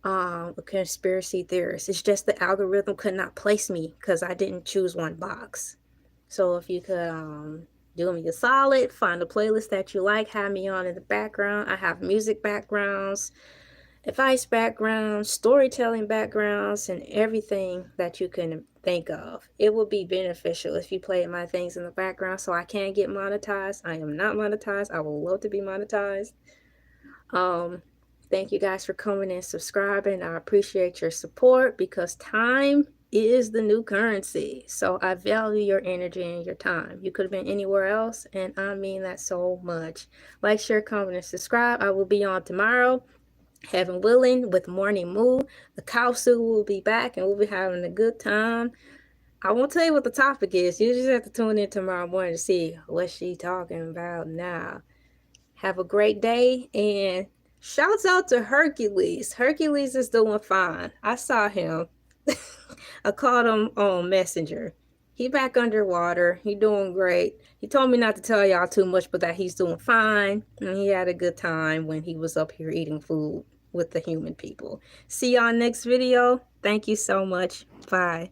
a conspiracy theorist. It's just the algorithm could not place me because I didn't choose one box. So if you could do me a solid, find a playlist that you like, have me on in the background. I have music backgrounds, advice backgrounds, storytelling backgrounds, and everything that you can think of. It will be beneficial if you play my things in the background so I can get monetized. I am not monetized. I would love to be monetized. Thank you guys for coming and subscribing. I appreciate your support because time is the new currency. So I value your energy and your time. You could have been anywhere else, and I mean that so much. Like, share, comment, and subscribe. I will be on tomorrow, heaven willing, with Morning Moo. The cow suit will be back, and we'll be having a good time. I won't tell you what the topic is. You just have to tune in tomorrow morning to see what she's talking about now. Have a great day, and Shouts out to Hercules. Hercules is doing fine. I saw him. I called him on Messenger. He back underwater. He doing great. He told me not to tell y'all too much, but that he's doing fine. And he had a good time when he was up here eating food with the human people. See y'all next video. Thank you so much. Bye.